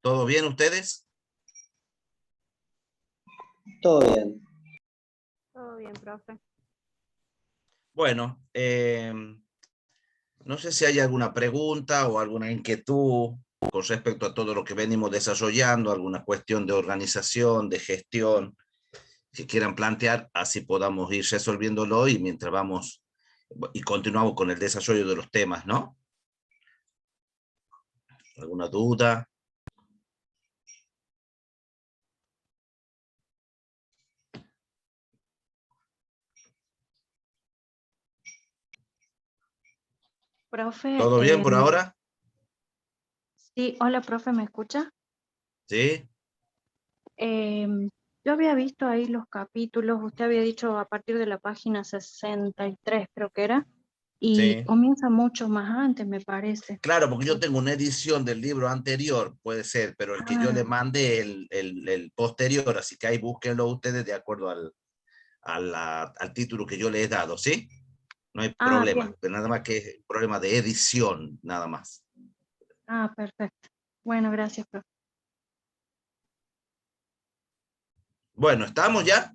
¿Todo bien ustedes? Todo bien. Todo bien, profe. Bueno, no sé si hay alguna pregunta o alguna inquietud con respecto a todo lo que venimos desarrollando, alguna cuestión de organización, de gestión, que quieran plantear, así podamos ir resolviéndolo y mientras vamos y continuamos con el desarrollo de los temas, ¿no? ¿Alguna duda? Profe, ¿Todo bien por ahora? sí, hola, profe, ¿me escucha? Sí, Yo había visto ahí los capítulos, usted había dicho a partir de la página 63, creo que era, y sí. comienza mucho más antes, me parece. Claro, porque yo tengo una edición del libro anterior, puede ser, pero el que yo le Ah, mandé el posterior, así que ahí búsquenlo ustedes de acuerdo al título que yo le he dado, ¿sí? No hay bien. problema, pero nada más que es un problema de edición, nada más. Ah, perfecto. Bueno, gracias, profe. Bueno, ¿estamos ya?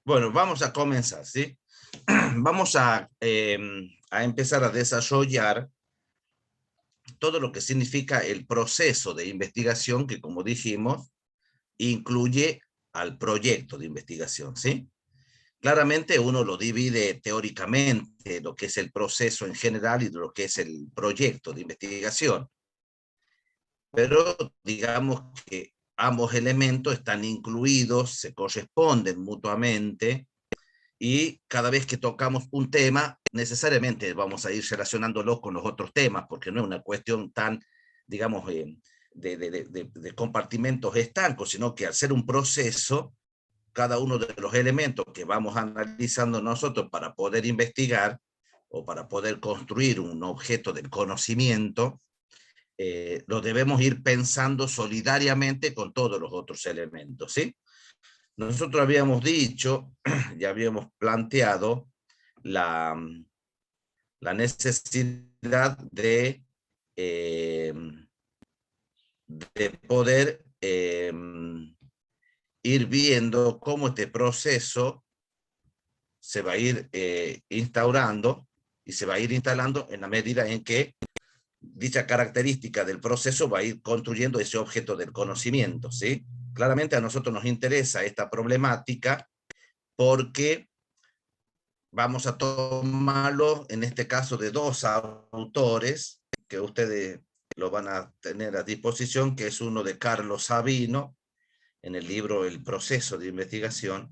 Bueno, vamos a comenzar, ¿sí? Vamos a empezar a desarrollar todo lo que significa el proceso de investigación que, como dijimos, incluye al proyecto de investigación, ¿sí? Claramente uno lo divide teóricamente, lo que es el proceso en general y lo que es el proyecto de investigación. Pero digamos que ambos elementos están incluidos, se corresponden mutuamente y cada vez que tocamos un tema, necesariamente vamos a ir relacionándolo con los otros temas, porque no es una cuestión tan, digamos, de compartimentos estancos, sino que al ser un proceso, cada uno de los elementos que vamos analizando nosotros para poder investigar o para poder construir un objeto del conocimiento, lo debemos ir pensando solidariamente con todos los otros elementos, ¿sí? Nosotros habíamos dicho, ya habíamos planteado la, la necesidad eh, de poder ir viendo cómo este proceso se va a ir instaurando y se va a ir instalando en la medida en que dicha característica del proceso va a ir construyendo ese objeto del conocimiento, ¿sí? Claramente a nosotros nos interesa esta problemática porque vamos a tomarlo, en este caso, de dos autores que ustedes lo van a tener a disposición, que es uno de Carlos Sabino, en el libro El proceso de investigación,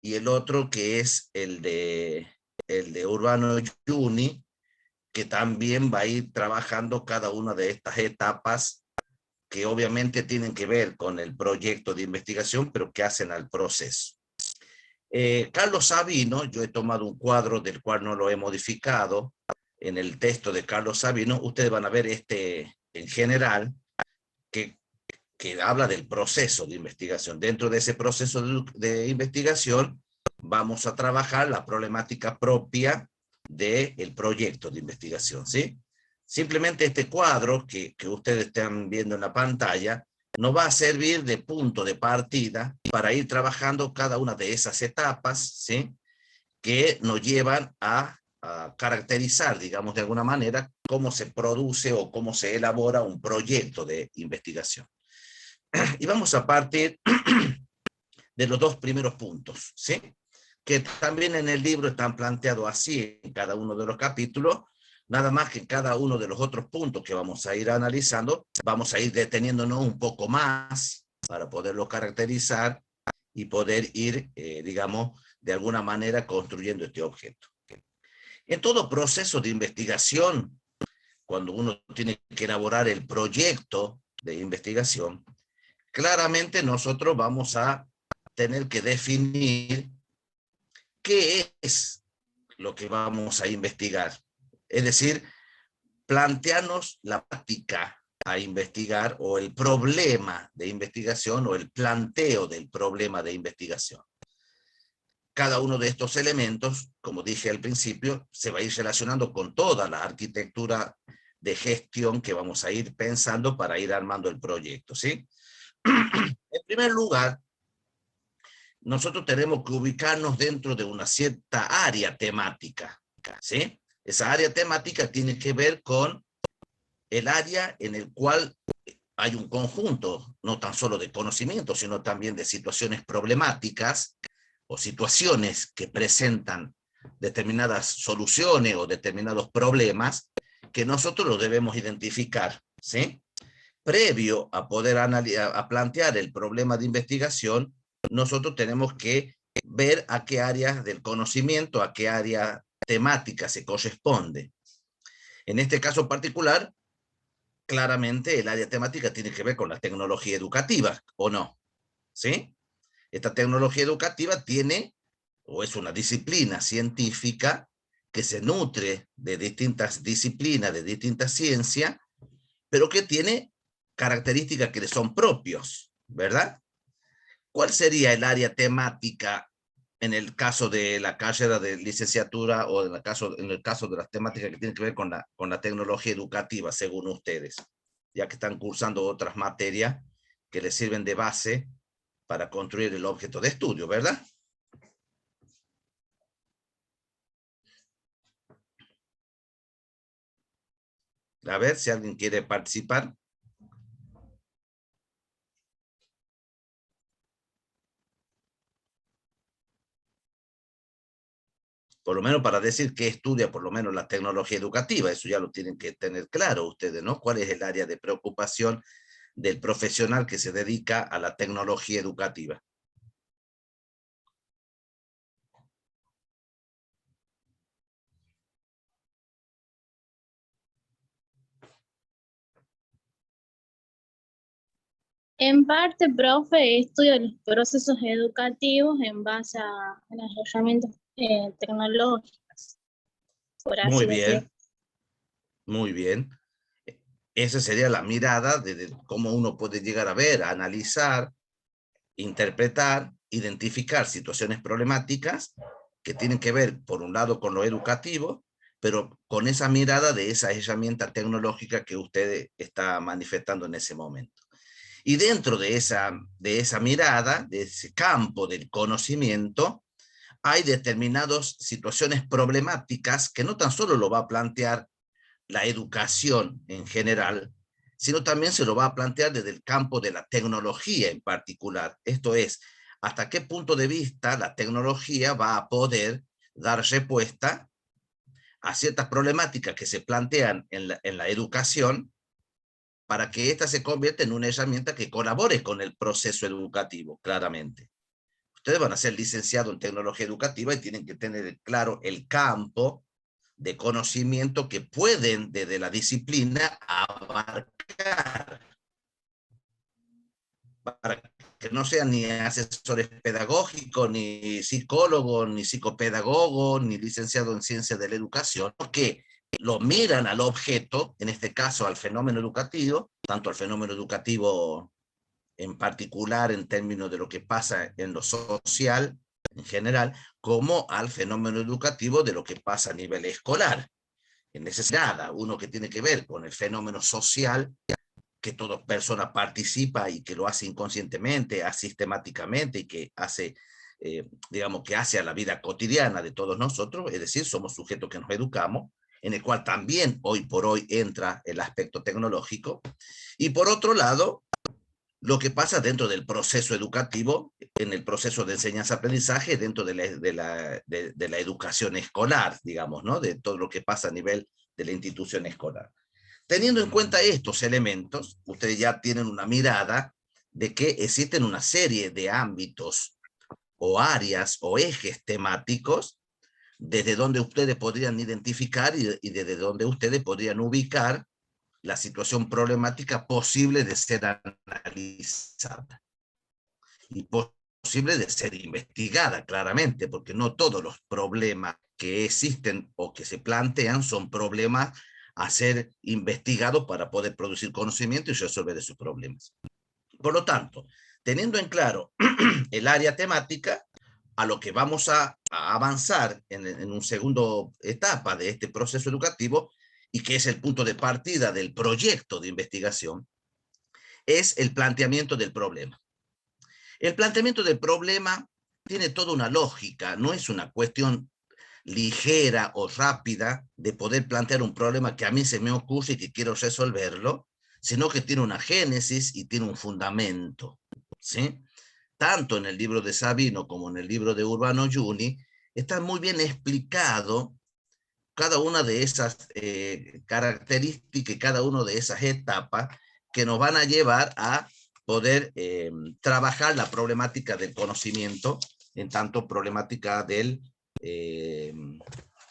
y el otro que es el de Urbano Giuni, que también va a ir trabajando cada una de estas etapas que obviamente tienen que ver con el proyecto de investigación, pero que hacen al proceso. Carlos Sabino, yo he tomado un cuadro del cual no lo he modificado, en el texto de Carlos Sabino, ustedes van a ver en general, que, que habla del proceso de investigación. Dentro de ese proceso de investigación, vamos a trabajar la problemática propia del proyecto de investigación, ¿sí? Simplemente este cuadro que ustedes están viendo en la pantalla nos va a servir de punto de partida para ir trabajando cada una de esas etapas, ¿sí? Que nos llevan a caracterizar, digamos, de alguna manera, cómo se produce o cómo se elabora un proyecto de investigación. Y vamos a partir de los dos primeros puntos, ¿sí? Que también en el libro están planteados así en cada uno de los capítulos, nada más que cada uno de los otros puntos que vamos a ir analizando, vamos a ir deteniéndonos un poco más para poderlo caracterizar y poder ir, digamos, de alguna manera construyendo este objeto. En todo proceso de investigación, cuando uno tiene que elaborar el proyecto de investigación, claramente nosotros vamos a tener que definir qué es lo que vamos a investigar. Es decir, plantearnos la práctica a investigar o el problema de investigación o el planteo del problema de investigación. Cada uno de estos elementos, como dije al principio, se va a ir relacionando con toda la arquitectura de gestión que vamos a ir pensando para ir armando el proyecto, ¿sí? En primer lugar, nosotros tenemos que ubicarnos dentro de una cierta área temática, ¿sí? Esa área temática tiene que ver con el área en el cual hay un conjunto, no tan solo de conocimientos, sino también de situaciones problemáticas o situaciones que presentan determinadas soluciones o determinados problemas que nosotros los debemos identificar, ¿sí? Previo a poder a plantear el problema de investigación, nosotros tenemos que ver a qué áreas del conocimiento, a qué área temática se corresponde. En este caso particular, claramente el área temática tiene que ver con la tecnología educativa, ¿o no? ¿Sí? Esta tecnología educativa tiene, o es una disciplina científica que se nutre de distintas disciplinas, de distintas ciencias, pero que tiene características que le son propios, ¿verdad? ¿Cuál sería el área temática en el caso de la carrera de licenciatura o en el caso de las temáticas que tienen que ver con la tecnología educativa, según ustedes? Ya que están cursando otras materias que les sirven de base para construir el objeto de estudio, ¿verdad? A ver si alguien quiere participar. Por lo menos para decir que estudia por lo menos la tecnología educativa, eso ya lo tienen que tener claro ustedes, ¿no? ¿Cuál es el área de preocupación del profesional que se dedica a la tecnología educativa? En parte, profe, estudio los procesos educativos en base a las herramientas tecnológicas, por Muy así decirlo. bien, muy bien. Esa sería la mirada de cómo uno puede llegar a ver, a analizar, interpretar, identificar situaciones problemáticas que tienen que ver, por un lado, con lo educativo, pero con esa mirada de esa herramienta tecnológica que usted está manifestando en ese momento. Y dentro de esa mirada, de ese campo del conocimiento, hay determinadas situaciones problemáticas que no tan solo lo va a plantear la educación en general, sino también se lo va a plantear desde el campo de la tecnología en particular. Esto es, hasta qué punto de vista la tecnología va a poder dar respuesta a ciertas problemáticas que se plantean en la educación para que ésta se convierta en una herramienta que colabore con el proceso educativo, claramente. Ustedes van a ser licenciados en tecnología educativa y tienen que tener claro el campo de conocimiento que pueden desde la disciplina abarcar para que no sean ni asesores pedagógicos, ni psicólogos, ni psicopedagogos, ni licenciados en ciencias de la educación, porque lo miran al objeto, en este caso al fenómeno educativo, tanto al fenómeno educativo en particular en términos de lo que pasa en lo social en general, como al fenómeno educativo de lo que pasa a nivel escolar. En necesidad, uno que tiene que ver con el fenómeno social, que toda persona participa y que lo hace inconscientemente, asistemáticamente y que hace, digamos, que hace a la vida cotidiana de todos nosotros, es decir, somos sujetos que nos educamos, en el cual también hoy por hoy entra el aspecto tecnológico. Y por otro lado, lo que pasa dentro del proceso educativo, en el proceso de enseñanza-aprendizaje, dentro de la educación escolar, digamos, ¿no? De todo lo que pasa a nivel de la institución escolar. Teniendo en cuenta estos elementos, ustedes ya tienen una mirada de que existen una serie de ámbitos o áreas o ejes temáticos desde donde ustedes podrían identificar y desde donde ustedes podrían ubicar la situación problemática posible de ser analizada. Y posible de ser investigada, claramente, porque no todos los problemas que existen o que se plantean son problemas a ser investigados para poder producir conocimiento y resolver esos problemas. Por lo tanto, teniendo en claro el área temática, a lo que vamos a avanzar en un segundo etapa de este proceso educativo, y que es el punto de partida del proyecto de investigación, es el planteamiento del problema. El planteamiento del problema tiene toda una lógica, no es una cuestión ligera o rápida de poder plantear un problema que a mí se me ocurre y que quiero resolverlo, sino que tiene una génesis y tiene un fundamento, ¿sí? Tanto en el libro de Sabino como en el libro de Urbano Giuni, está muy bien explicado cada una de esas características y cada una de esas etapas que nos van a llevar a poder trabajar la problemática del conocimiento, en tanto problemática del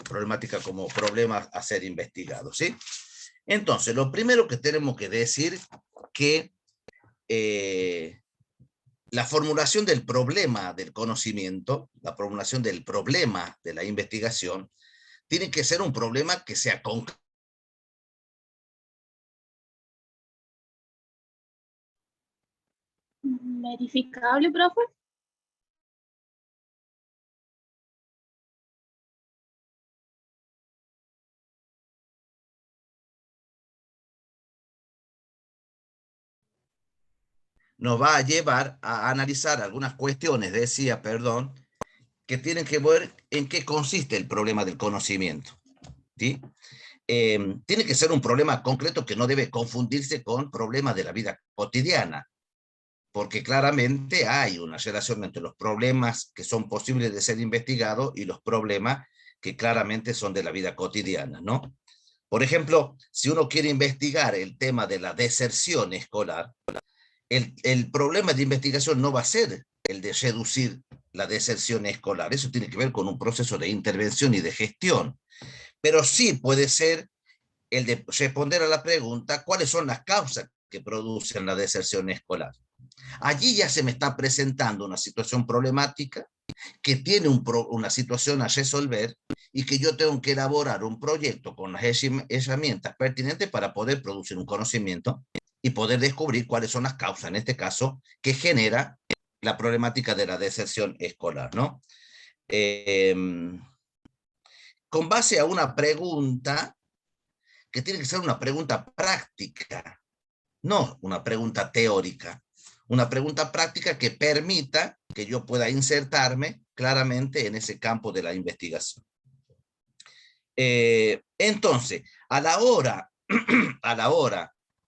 problemática como problema a ser investigado, ¿sí? Entonces, lo primero que tenemos que decir que la formulación del problema del conocimiento, la formulación del problema de la investigación, tiene que ser un problema que sea concreto. ¿Verificable, profe? Nos va a llevar a analizar algunas cuestiones, decía, perdón, que tienen que ver en qué consiste el problema del conocimiento, ¿sí? Tiene que ser un problema concreto que no debe confundirse con problemas de la vida cotidiana, porque claramente hay una relación entre los problemas que son posibles de ser investigados y los problemas que claramente son de la vida cotidiana, ¿no? Por ejemplo, si uno quiere investigar el tema de la deserción escolar, el problema de investigación no va a ser el de reducir la deserción escolar, eso tiene que ver con un proceso de intervención y de gestión, pero sí puede ser el de responder a la pregunta, ¿cuáles son las causas que producen la deserción escolar? Allí ya se me está presentando una situación problemática que tiene una situación a resolver y que yo tengo que elaborar un proyecto con las herramientas pertinentes para poder producir un conocimiento y poder descubrir cuáles son las causas, en este caso, que genera la problemática de la deserción escolar, ¿no? Con base a una pregunta que tiene que ser una pregunta práctica, no una pregunta teórica, una pregunta práctica que permita que yo pueda insertarme claramente en ese campo de la investigación. Entonces, a la hora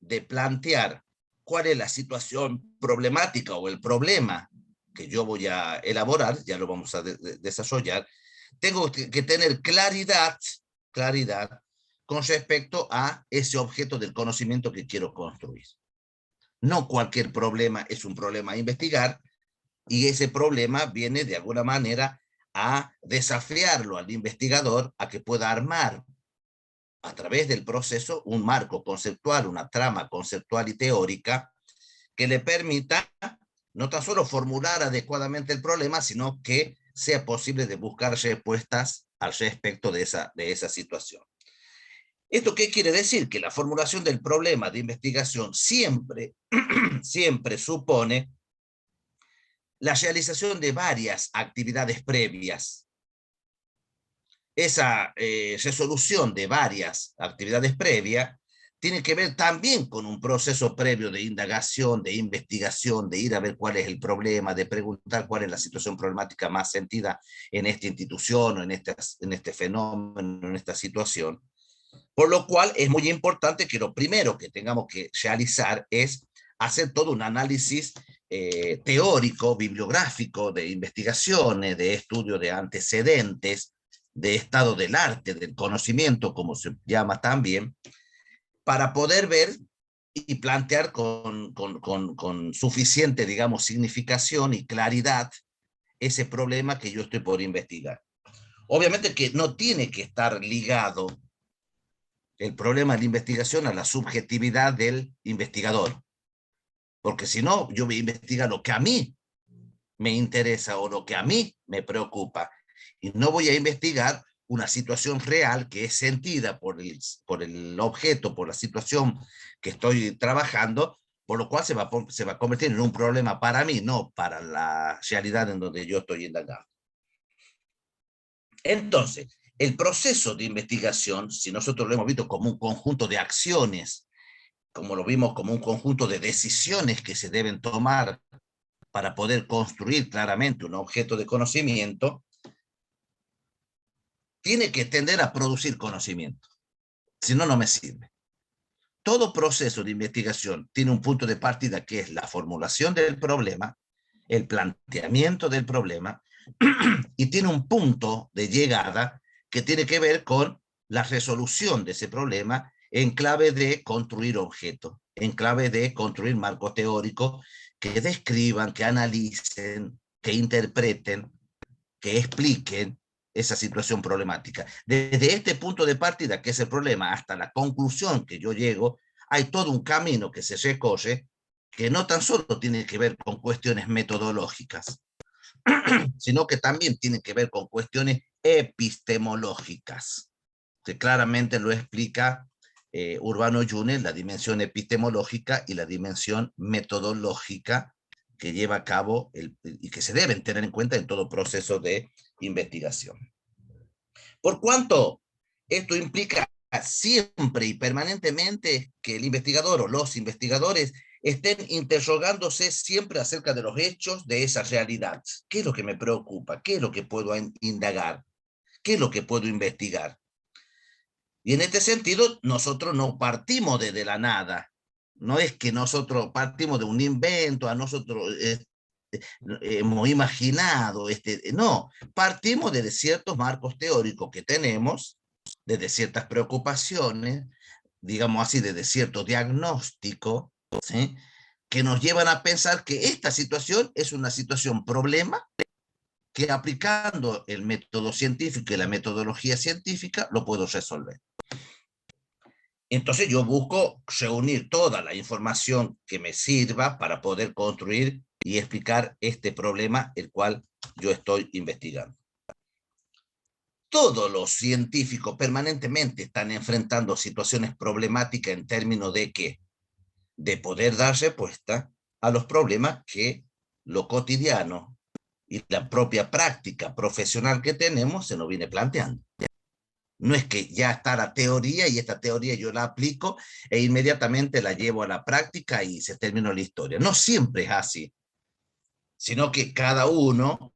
de plantear cuál es la situación problemática o el problema que yo voy a elaborar, ya lo vamos a desarrollar, tengo que tener claridad con respecto a ese objeto del conocimiento que quiero construir. No cualquier problema es un problema a investigar, y ese problema viene de alguna manera a desafiarlo al investigador a que pueda armar a través del proceso un marco conceptual, una trama conceptual y teórica que le permita no tan solo formular adecuadamente el problema, sino que sea posible de buscar respuestas al respecto de esa situación. ¿Esto qué quiere decir? Que la formulación del problema de investigación siempre supone la realización de varias actividades previas. Esa resolución de varias actividades previas tiene que ver también con un proceso previo de indagación, de investigación, de ir a ver cuál es el problema, de preguntar cuál es la situación problemática más sentida en esta institución o en este fenómeno, en esta situación. Por lo cual es muy importante que lo primero que tengamos que realizar es hacer todo un análisis teórico, bibliográfico, de investigaciones, de estudio de antecedentes, de estado del arte, del conocimiento, como se llama también, para poder ver y plantear con suficiente, digamos, significación y claridad ese problema que yo estoy por investigar. Obviamente que no tiene que estar ligado el problema de la investigación a la subjetividad del investigador, porque si no, yo voy a investigar lo que a mí me interesa o lo que a mí me preocupa. Y no voy a investigar una situación real que es sentida por el objeto, por la situación que estoy trabajando, por lo cual se va a convertir en un problema para mí, no para la realidad en donde yo estoy indagando. Entonces, el proceso de investigación, si nosotros lo hemos visto como un conjunto de acciones, como lo vimos como un conjunto de decisiones que se deben tomar para poder construir claramente un objeto de conocimiento, tiene que tender a producir conocimiento. Si no, no me sirve. Todo proceso de investigación tiene un punto de partida que es la formulación del problema, el planteamiento del problema, y tiene un punto de llegada que tiene que ver con la resolución de ese problema en clave de construir objetos, en clave de construir marcos teóricos que describan, que analicen, que interpreten, que expliquen esa situación problemática. Desde este punto de partida, que es el problema, hasta la conclusión que yo llego, hay todo un camino que se recorre que no tan solo tiene que ver con cuestiones metodológicas, sino que también tiene que ver con cuestiones epistemológicas, que claramente lo explica Urbano Yunes, la dimensión epistemológica y la dimensión metodológica que lleva a cabo y que se deben tener en cuenta en todo proceso de investigación. Por cuanto esto implica siempre y permanentemente que el investigador o los investigadores estén interrogándose siempre acerca de los hechos de esa realidad. ¿Qué es lo que me preocupa? ¿Qué es lo que puedo indagar? ¿Qué es lo que puedo investigar? Y en este sentido, nosotros no partimos de la nada. No es que nosotros partimos de un invento, a nosotros hemos imaginado, no, partimos de ciertos marcos teóricos que tenemos, desde ciertas preocupaciones, digamos así, desde cierto diagnóstico, ¿sí?, que nos llevan a pensar que esta situación es una situación problema que aplicando el método científico y la metodología científica lo puedo resolver. Entonces yo busco reunir toda la información que me sirva para poder construir y explicar este problema el cual yo estoy investigando. Todos los científicos permanentemente están enfrentando situaciones problemáticas en términos de ¿qué? De poder dar respuesta a los problemas que lo cotidiano y la propia práctica profesional que tenemos se nos viene planteando. No es que ya está la teoría y esta teoría yo la aplico e inmediatamente la llevo a la práctica y se terminó la historia. No siempre es así, sino que cada uno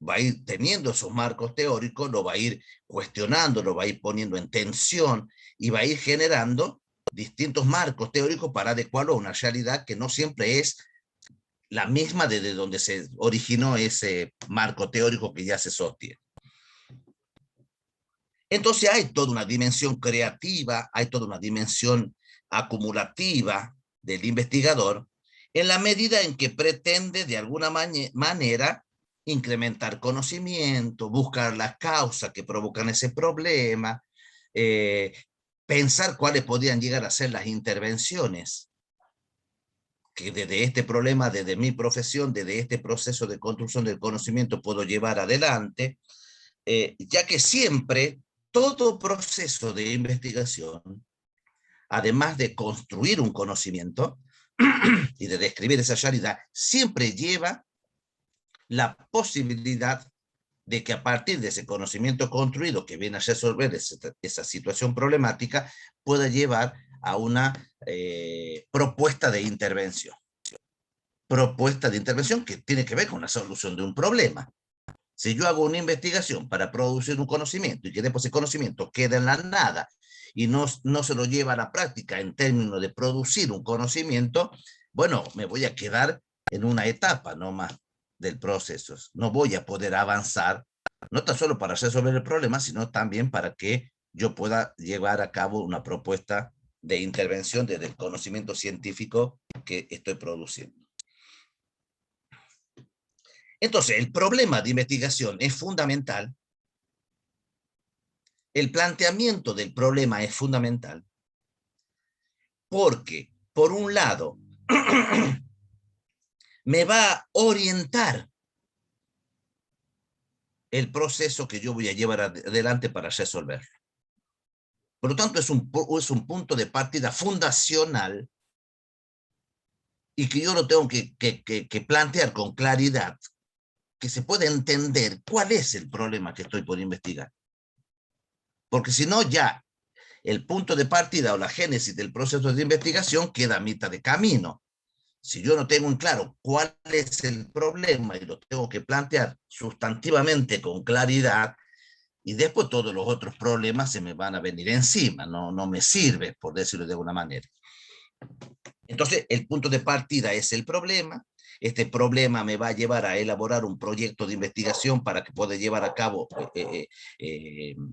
va a ir teniendo esos marcos teóricos, lo va a ir cuestionando, lo va a ir poniendo en tensión y va a ir generando distintos marcos teóricos para adecuarlo a una realidad que no siempre es la misma desde donde se originó ese marco teórico que ya se sostiene. Entonces hay toda una dimensión creativa, hay toda una dimensión acumulativa del investigador en la medida en que pretende de alguna manera incrementar conocimiento, buscar las causas que provocan ese problema, pensar cuáles podrían llegar a ser las intervenciones que desde este problema, desde mi profesión, desde este proceso de construcción del conocimiento puedo llevar adelante, ya que siempre todo proceso de investigación, además de construir un conocimiento y de describir esa realidad, siempre lleva la posibilidad de que a partir de ese conocimiento construido que viene a resolver esa situación problemática, pueda llevar a una propuesta de intervención. Propuesta de intervención que tiene que ver con la solución de un problema. Si yo hago una investigación para producir un conocimiento y que después ese conocimiento queda en la nada y no se lo lleva a la práctica en términos de producir un conocimiento, bueno, me voy a quedar en una etapa nomás del proceso. No voy a poder avanzar, no tan solo para resolver el problema, sino también para que yo pueda llevar a cabo una propuesta de intervención desde el conocimiento científico que estoy produciendo. Entonces, el problema de investigación es fundamental, el planteamiento del problema es fundamental, porque, por un lado, me va a orientar el proceso que yo voy a llevar adelante para resolverlo. Por lo tanto, es un punto de partida fundacional y que yo lo tengo que plantear con claridad, que se pueda entender cuál es el problema que estoy por investigar. Porque si no, ya el punto de partida o la génesis del proceso de investigación queda a mitad de camino. Si yo no tengo en claro cuál es el problema y lo tengo que plantear sustantivamente con claridad, y después todos los otros problemas se me van a venir encima, no me sirve, por decirlo de alguna manera. Entonces, el punto de partida es el problema. Este problema me va a llevar a elaborar un proyecto de investigación para que pueda llevar a cabo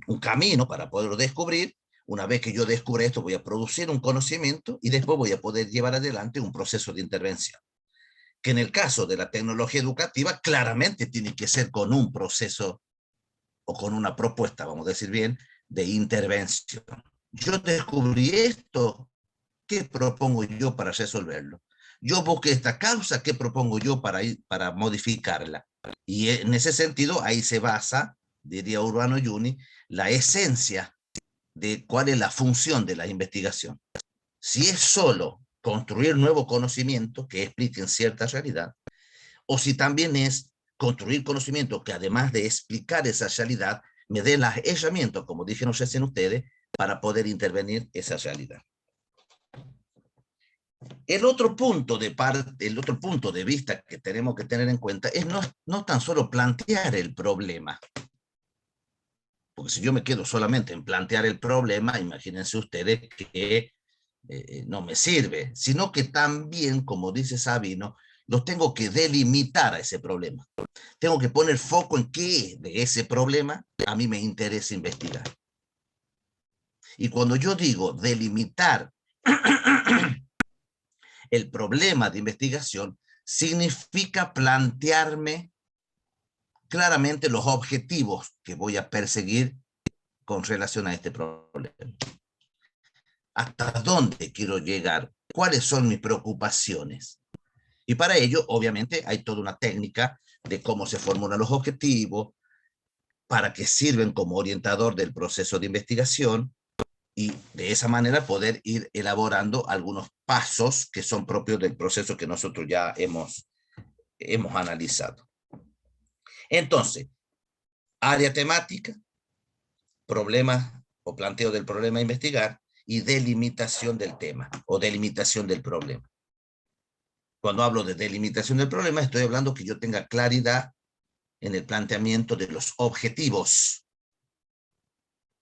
un camino para poderlo descubrir. Una vez que yo descubra esto, voy a producir un conocimiento y después voy a poder llevar adelante un proceso de intervención. Que en el caso de la tecnología educativa, claramente tiene que ser con un proceso o con una propuesta, vamos a decir bien, de intervención. Yo descubrí esto, ¿qué propongo yo para resolverlo? Yo busqué esta causa, ¿qué propongo yo para modificarla? Y en ese sentido, ahí se basa, diría Urbano Yuni, la esencia de cuál es la función de la investigación. Si es solo construir nuevo conocimiento que expliquen cierta realidad, o si también es construir conocimiento que además de explicar esa realidad, me dé las herramientas, como dijeron recién ustedes, para poder intervenir esa realidad. El otro punto de vista que tenemos que tener en cuenta es no tan solo plantear el problema, porque si yo me quedo solamente en plantear el problema, imagínense ustedes que no me sirve, sino que también, como dice Sabino, lo tengo que delimitar a ese problema. Tengo que poner foco en qué de ese problema a mí me interesa investigar. Y cuando yo digo delimitar el problema de investigación, significa plantearme claramente los objetivos que voy a perseguir con relación a este problema. ¿Hasta dónde quiero llegar? ¿Cuáles son mis preocupaciones? Y para ello, obviamente, hay toda una técnica de cómo se formulan los objetivos, para que sirven como orientador del proceso de investigación, y de esa manera poder ir elaborando algunos pasos que son propios del proceso que nosotros ya hemos analizado. Entonces, área temática, problema o planteo del problema a investigar, y delimitación del tema o delimitación del problema. Cuando hablo de delimitación del problema, estoy hablando que yo tenga claridad en el planteamiento de los objetivos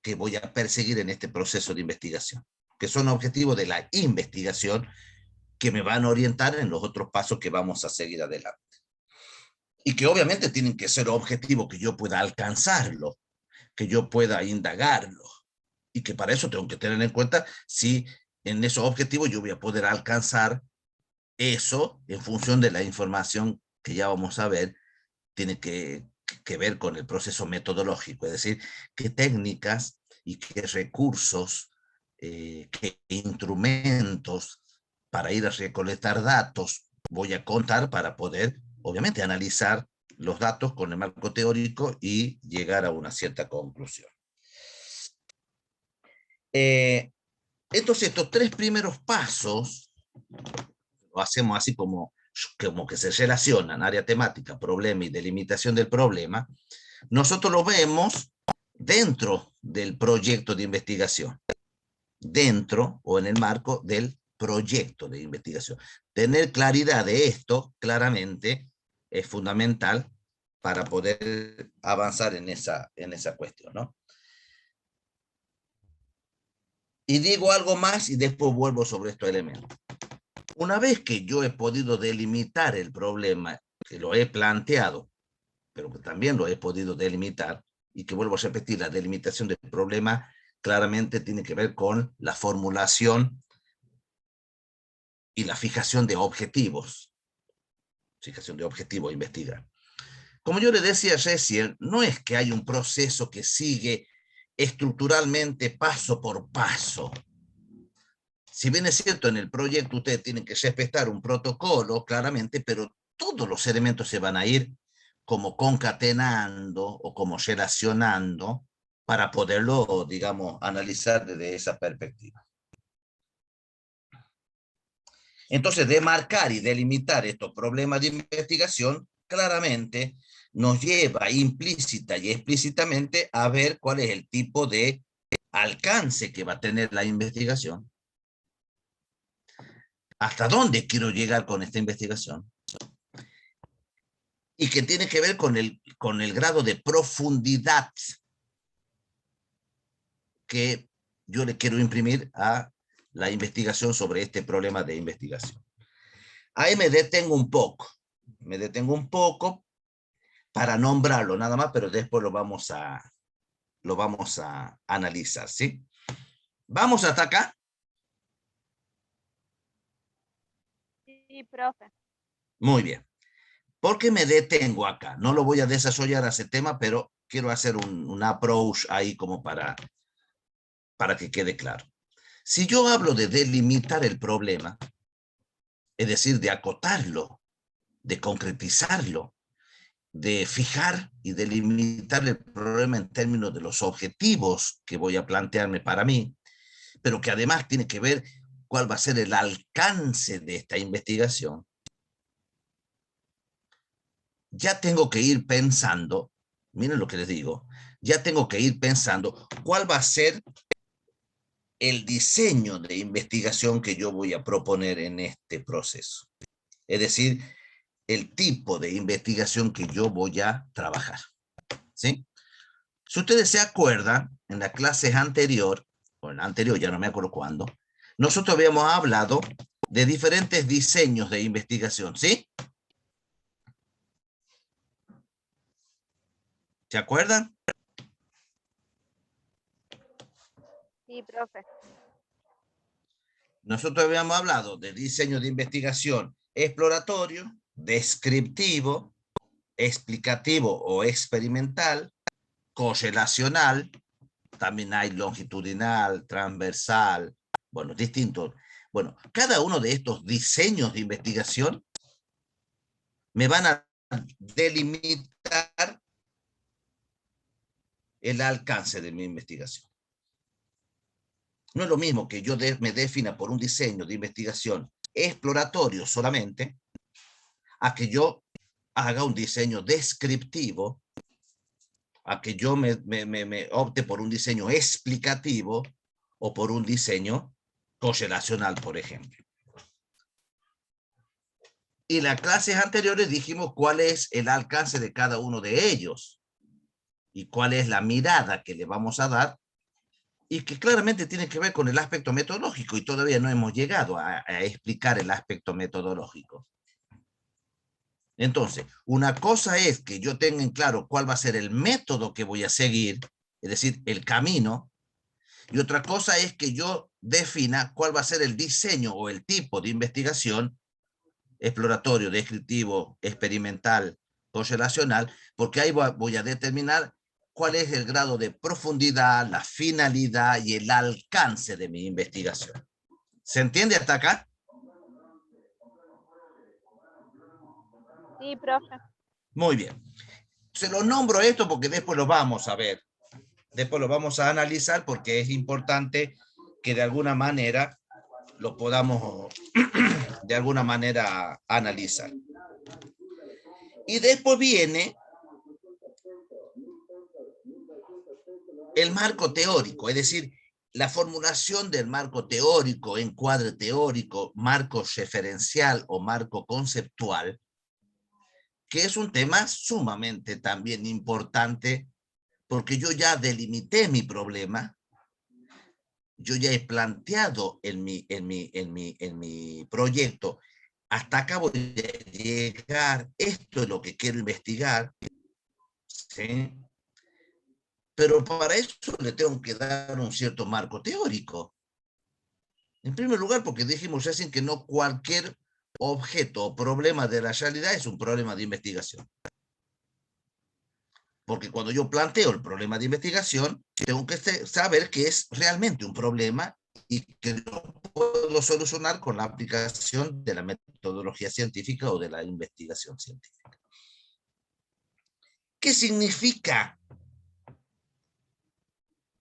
que voy a perseguir en este proceso de investigación, que son objetivos de la investigación que me van a orientar en los otros pasos que vamos a seguir adelante. Y que obviamente tienen que ser objetivos que yo pueda alcanzarlo, que yo pueda indagarlo, y que para eso tengo que tener en cuenta si en esos objetivos yo voy a poder alcanzar eso en función de la información que ya vamos a ver, tiene que ver con el proceso metodológico, es decir, qué técnicas y qué recursos, qué instrumentos para ir a recolectar datos voy a contar para poder, obviamente, analizar los datos con el marco teórico y llegar a una cierta conclusión. Entonces, estos tres primeros pasos lo hacemos así como que se relacionan, área temática, problema y delimitación del problema. Nosotros lo vemos dentro del proyecto de investigación, dentro o en el marco del proyecto de investigación. Tener claridad de esto, claramente, es fundamental para poder avanzar en esa cuestión, ¿no? Y digo algo más y después vuelvo sobre estos elementos. Una vez que yo he podido delimitar el problema, que lo he planteado, pero que también lo he podido delimitar, y que vuelvo a repetir, la delimitación del problema claramente tiene que ver con la formulación y la fijación de objetivos. Fijación de objetivos a investigar. Como yo le decía recién, no es que hay un proceso que sigue estructuralmente paso por paso. Si bien es cierto, en el proyecto ustedes tienen que respetar un protocolo, claramente, pero todos los elementos se van a ir como concatenando o como relacionando para poderlo, digamos, analizar desde esa perspectiva. Entonces, demarcar y delimitar estos problemas de investigación claramente nos lleva implícita y explícitamente a ver cuál es el tipo de alcance que va a tener la investigación. ¿Hasta dónde quiero llegar con esta investigación? Y que tiene que ver con el grado de profundidad que yo le quiero imprimir a la investigación sobre este problema de investigación. Ahí me detengo un poco para nombrarlo nada más, pero después lo vamos a analizar, ¿sí? ¿Vamos hasta acá? Sí, profe. Muy bien. ¿Por qué me detengo acá? No lo voy a desarrollar ese tema, pero quiero hacer un approach ahí como para que quede claro. Si yo hablo de delimitar el problema, es decir, de acotarlo, de concretizarlo, de fijar y delimitar el problema en términos de los objetivos que voy a plantearme para mí, pero que además tiene que ver cuál va a ser el alcance de esta investigación, ya tengo que ir pensando, miren lo que les digo, ya tengo que ir pensando cuál va a ser el diseño de investigación que yo voy a proponer en este proceso. Es decir, el tipo de investigación que yo voy a trabajar. ¿Sí? Si ustedes se acuerdan, en la clase anterior, o en la anterior, ya no me acuerdo cuándo, nosotros habíamos hablado de diferentes diseños de investigación, ¿sí? ¿Se acuerdan? Sí, profe. Nosotros habíamos hablado de diseño de investigación exploratorio, descriptivo, explicativo o experimental, correlacional, también hay longitudinal, transversal, bueno, distintos. Bueno, cada uno de estos diseños de investigación me van a delimitar el alcance de mi investigación. No es lo mismo que yo me defina por un diseño de investigación exploratorio solamente, a que yo haga un diseño descriptivo, a que yo me opte por un diseño explicativo o por un diseño correlacional, por ejemplo. Y en las clases anteriores dijimos cuál es el alcance de cada uno de ellos y cuál es la mirada que le vamos a dar y que claramente tiene que ver con el aspecto metodológico y todavía no hemos llegado a explicar el aspecto metodológico. Entonces, una cosa es que yo tenga en claro cuál va a ser el método que voy a seguir, es decir, el camino, y otra cosa es que yo defina cuál va a ser el diseño o el tipo de investigación exploratorio, descriptivo, experimental, correlacional, porque ahí voy a determinar cuál es el grado de profundidad, la finalidad y el alcance de mi investigación. ¿Se entiende hasta acá? Sí, profe. Muy bien. Se lo nombro esto porque después lo vamos a ver. Después lo vamos a analizar porque es importante que de alguna manera lo podamos de alguna manera analizar. Y después viene el marco teórico, es decir, la formulación del marco teórico, encuadre teórico, marco referencial o marco conceptual, que es un tema sumamente también importante porque yo ya delimité mi problema, yo ya he planteado en mi proyecto, hasta acá voy a llegar, esto es lo que quiero investigar, ¿sí? Pero para eso le tengo que dar un cierto marco teórico. En primer lugar, porque dijimos recién que no cualquier objeto o problema de la realidad es un problema de investigación. Porque cuando yo planteo el problema de investigación, tengo que saber que es realmente un problema y que lo puedo solucionar con la aplicación de la metodología científica o de la investigación científica. ¿Qué significa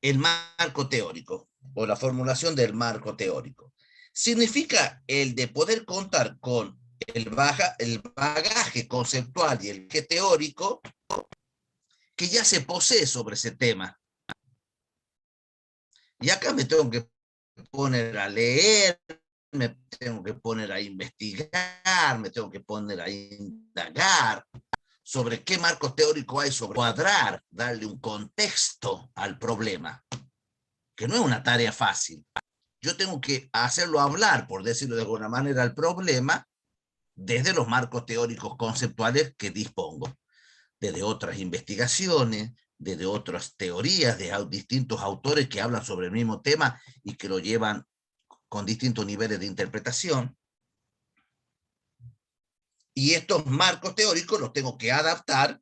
el marco teórico o la formulación del marco teórico? Significa el de poder contar con el bagaje conceptual y el que teórico que ya se posee sobre ese tema. Y acá me tengo que poner a leer, me tengo que poner a investigar, me tengo que poner a indagar sobre qué marco teórico hay, sobre cuadrar, darle un contexto al problema, que no es una tarea fácil. Yo tengo que hacerlo hablar, por decirlo de alguna manera, al problema desde los marcos teóricos conceptuales que dispongo, desde otras investigaciones, desde otras teorías de distintos autores que hablan sobre el mismo tema y que lo llevan con distintos niveles de interpretación. Y estos marcos teóricos los tengo que adaptar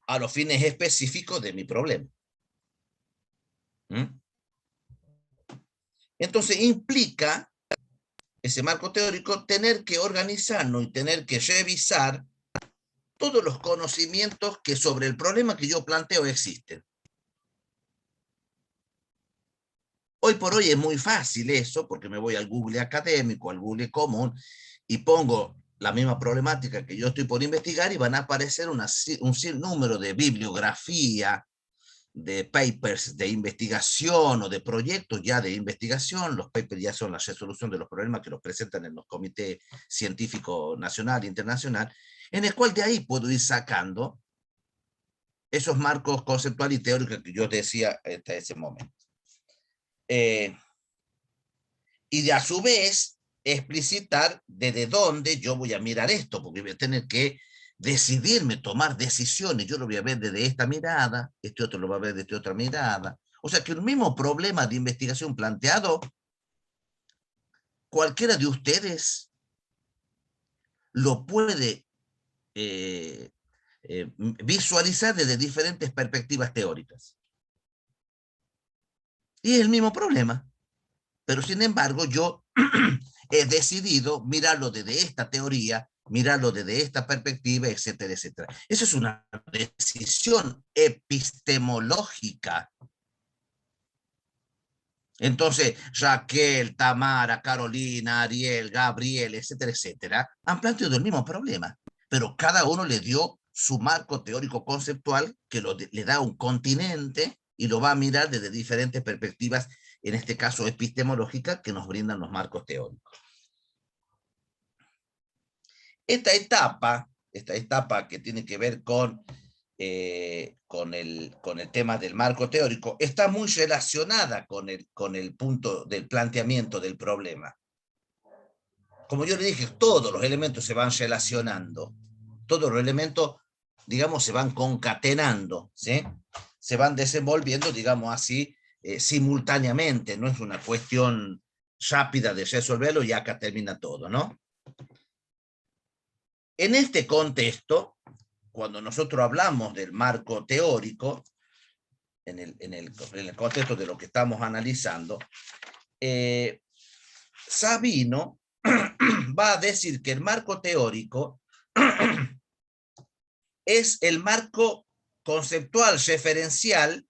a los fines específicos de mi problema. Entonces implica ese marco teórico tener que organizarnos y tener que revisar todos los conocimientos que sobre el problema que yo planteo existen. Hoy por hoy es muy fácil eso, porque me voy al Google académico, al Google común, y pongo la misma problemática que yo estoy por investigar y van a aparecer un sinnúmero de bibliografía, de papers de investigación o de proyectos ya de investigación. Los papers ya son la resolución de los problemas que los presentan en los comités científicos nacional e internacional, en el cual de ahí puedo ir sacando esos marcos conceptuales y teóricos que yo decía hasta ese momento. Y de a su vez explicitar desde dónde yo voy a mirar esto, porque voy a tener que decidirme, tomar decisiones. Yo lo voy a ver desde esta mirada, este otro lo va a ver desde otra mirada. O sea que el mismo problema de investigación planteado, cualquiera de ustedes lo puede visualizar desde diferentes perspectivas teóricas. Y es el mismo problema. Pero sin embargo, yo he decidido mirarlo desde esta teoría, mirarlo desde esta perspectiva, etcétera, etcétera. Eso es una decisión epistemológica. Entonces, Raquel, Tamara, Carolina, Ariel, Gabriel, etcétera, etcétera, han planteado el mismo problema, pero cada uno le dio su marco teórico conceptual que le da un continente y lo va a mirar desde diferentes perspectivas, en este caso epistemológicas, que nos brindan los marcos teóricos. Esta etapa que tiene que ver con el tema del marco teórico, está muy relacionada con el punto del planteamiento del problema. Como yo le dije, todos los elementos se van relacionando, todos los elementos, digamos, se van concatenando, ¿sí? Se van desenvolviendo, digamos así, simultáneamente, no es una cuestión rápida de resolverlo y acá termina todo, ¿no? En este contexto, cuando nosotros hablamos del marco teórico, en el contexto de lo que estamos analizando, Sabino va a decir que el marco teórico es el marco conceptual referencial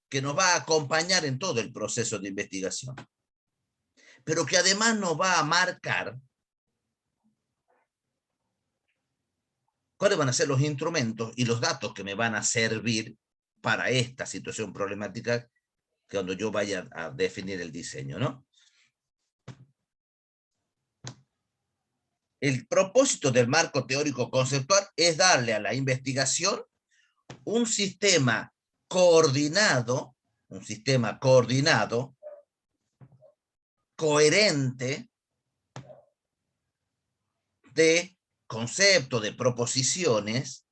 que nos va a acompañar en todo el proceso de investigación, pero que además nos va a marcar cuáles van a ser los instrumentos y los datos que me van a servir para esta situación problemática cuando yo vaya a definir el diseño, ¿no? El propósito del marco teórico conceptual es darle a la investigación un sistema coordinado, coherente de conceptos, de proposiciones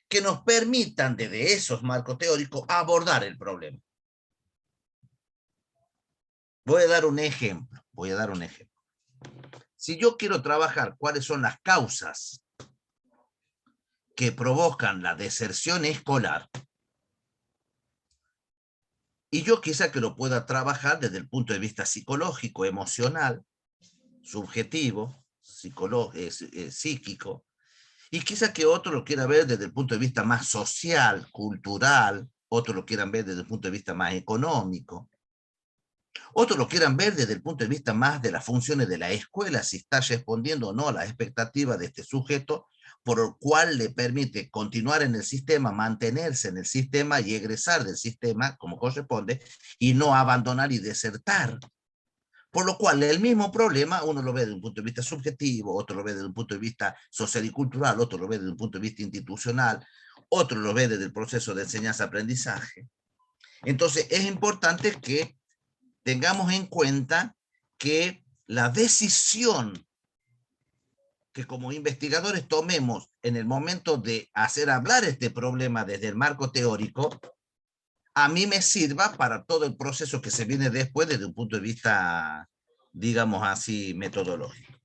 que nos permitan desde esos marcos teóricos abordar el problema. Voy a dar un ejemplo. Si yo quiero trabajar cuáles son las causas que provocan la deserción escolar, Y yo quizá que lo pueda trabajar desde el punto de vista psicológico, emocional, subjetivo, psíquico, y quizá que otro lo quiera ver desde el punto de vista más social, cultural, otros lo quieran ver desde el punto de vista más económico, otros lo quieran ver desde el punto de vista más de las funciones de la escuela, si está respondiendo o no a las expectativas de este sujeto, por el cual le permite continuar en el sistema, mantenerse en el sistema y egresar del sistema como corresponde, y no abandonar y desertar. Por lo cual, el mismo problema, uno lo ve desde un punto de vista subjetivo, otro lo ve desde un punto de vista social y cultural, otro lo ve desde un punto de vista institucional, otro lo ve desde el proceso de enseñanza-aprendizaje. Entonces, es importante que tengamos en cuenta que la decisión que como investigadores tomemos en el momento de hacer hablar este problema desde el marco teórico, a mí me sirva para todo el proceso que se viene después desde un punto de vista, digamos así, metodológico.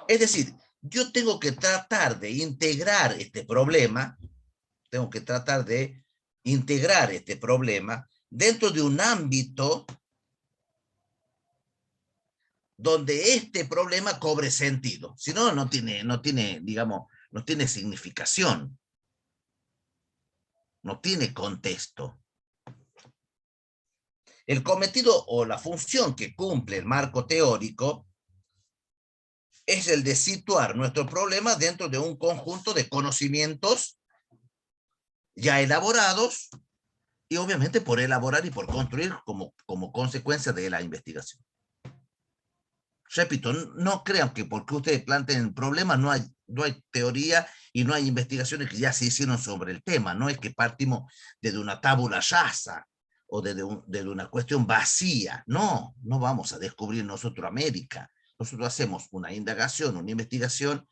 Es decir, yo tengo que tratar de integrar este problema, dentro de un ámbito donde este problema cobre sentido. Si no, no tiene, digamos, no tiene significación, no tiene contexto. El cometido o la función que cumple el marco teórico es el de situar nuestro problema dentro de un conjunto de conocimientos ya elaborados y obviamente por elaborar y por construir como consecuencia de la investigación. Repito, no crean que porque ustedes planteen problemas no hay teoría y no hay investigaciones que ya se hicieron sobre el tema. No es que partimos desde una tabula rasa o desde una cuestión vacía. No vamos a descubrir nosotros América. Nosotros hacemos una indagación, una investigación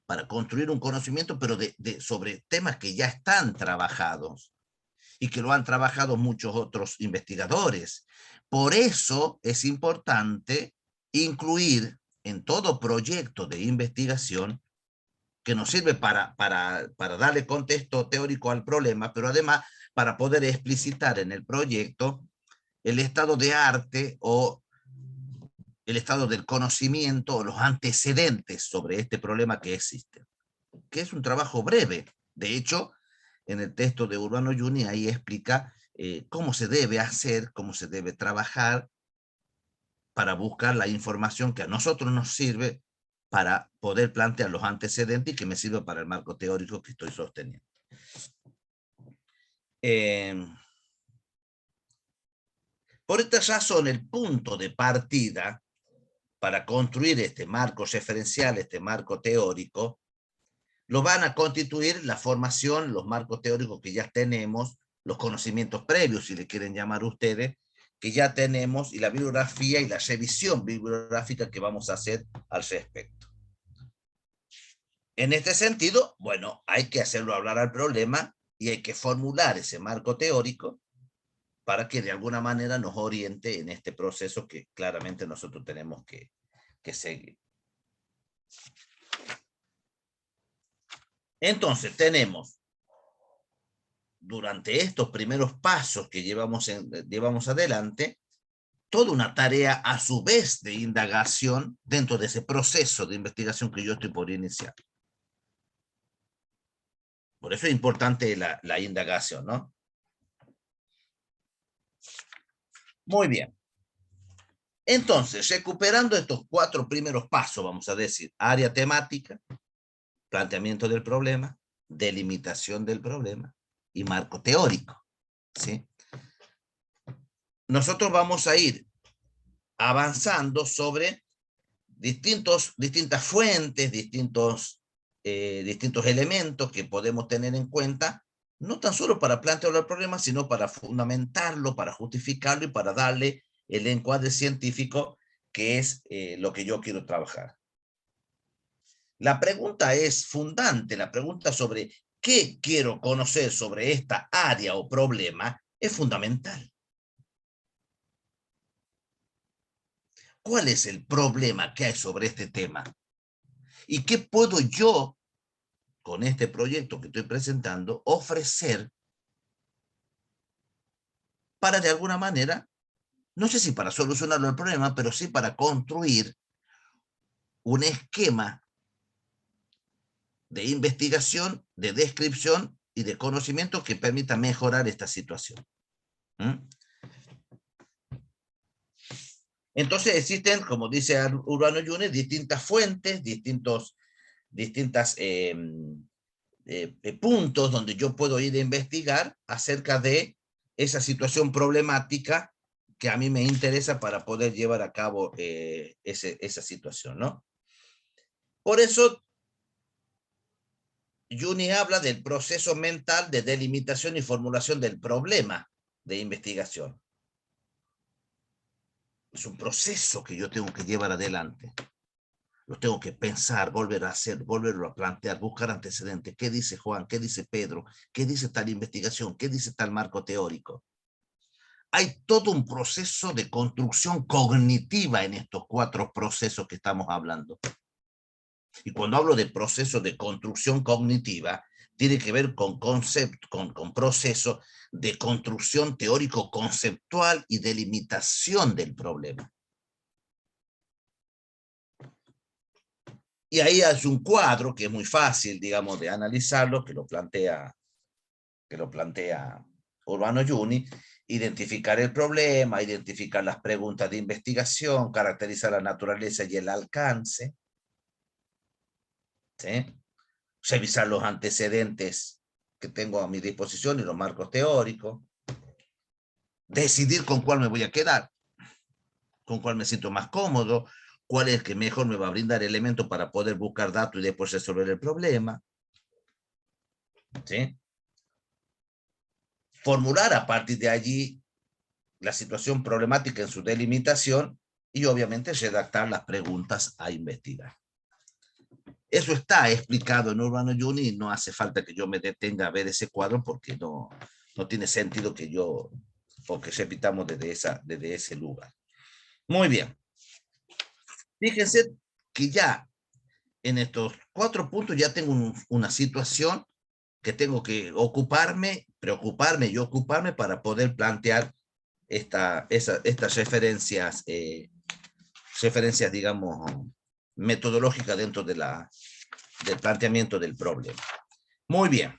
para construir un conocimiento, pero sobre temas que ya están trabajados y que lo han trabajado muchos otros investigadores. Por eso es importante incluir en todo proyecto de investigación que nos sirve para darle contexto teórico al problema, pero además para poder explicitar en el proyecto el estado de arte o el estado del conocimiento o los antecedentes sobre este problema que existe, que es un trabajo breve. De hecho, en el texto de Urbano Juni ahí explica cómo se debe hacer, cómo se debe trabajar para buscar la información que a nosotros nos sirve para poder plantear los antecedentes y que me sirve para el marco teórico que estoy sosteniendo. Por esta razón, el punto de partida para construir este marco referencial, este marco teórico, lo van a constituir la formación, los marcos teóricos que ya tenemos, los conocimientos previos, si le quieren llamar ustedes, que ya tenemos, y la bibliografía y la revisión bibliográfica que vamos a hacer al respecto. En este sentido, bueno, hay que hacerlo hablar al problema y hay que formular ese marco teórico para que de alguna manera nos oriente en este proceso que claramente nosotros tenemos que seguir. Entonces tenemos, durante estos primeros pasos que llevamos adelante, toda una tarea a su vez de indagación dentro de ese proceso de investigación que yo estoy por iniciar. Por eso es importante la indagación, ¿no? Muy bien. Entonces, recuperando estos 4 primeros pasos, vamos a decir, área temática, planteamiento del problema, delimitación del problema y marco teórico, ¿sí? Nosotros vamos a ir avanzando sobre distintas fuentes, distintos elementos que podemos tener en cuenta, no tan solo para plantear el problema, sino para fundamentarlo, para justificarlo y para darle el encuadre científico que es lo que yo quiero trabajar. La pregunta es fundante, la pregunta sobre qué quiero conocer sobre esta área o problema es fundamental. ¿Cuál es el problema que hay sobre este tema? ¿Y qué puedo yo, con este proyecto que estoy presentando, ofrecer para de alguna manera, no sé si para solucionar el problema, pero sí para construir un esquema de investigación, de descripción y de conocimiento que permita mejorar esta situación. Entonces existen, como dice Urbano Yunes, distintas fuentes, distintos puntos donde yo puedo ir a investigar acerca de esa situación problemática que a mí me interesa para poder llevar a cabo esa situación, ¿no? Por eso, Juni habla del proceso mental de delimitación y formulación del problema de investigación. Es un proceso que yo tengo que llevar adelante. Lo tengo que pensar, volver a hacer, volverlo a plantear, buscar antecedentes. ¿Qué dice Juan? ¿Qué dice Pedro? ¿Qué dice tal investigación? ¿Qué dice tal marco teórico? Hay todo un proceso de construcción cognitiva en estos 4 procesos que estamos hablando. Y cuando hablo de proceso de construcción cognitiva, tiene que ver con concepto, con proceso de construcción teórico-conceptual y delimitación del problema. Y ahí hay un cuadro que es muy fácil, digamos, de analizarlo, que lo plantea Urbano Giuni: identificar el problema, identificar las preguntas de investigación, caracterizar la naturaleza y el alcance, ¿sí? Revisar los antecedentes que tengo a mi disposición y los marcos teóricos, decidir con cuál me voy a quedar, con cuál me siento más cómodo, cuál es el que mejor me va a brindar elementos para poder buscar datos y después resolver el problema, ¿sí? Formular a partir de allí la situación problemática en su delimitación y obviamente redactar las preguntas a investigar. Eso está explicado en Urbano Giuni y no hace falta que yo me detenga a ver ese cuadro porque no tiene sentido que repitamos desde ese lugar. Muy bien. Fíjense que ya en estos 4 puntos ya tengo una situación que tengo que preocuparme y ocuparme para poder plantear estas referencias, digamos, metodológicas dentro del planteamiento del problema. Muy bien.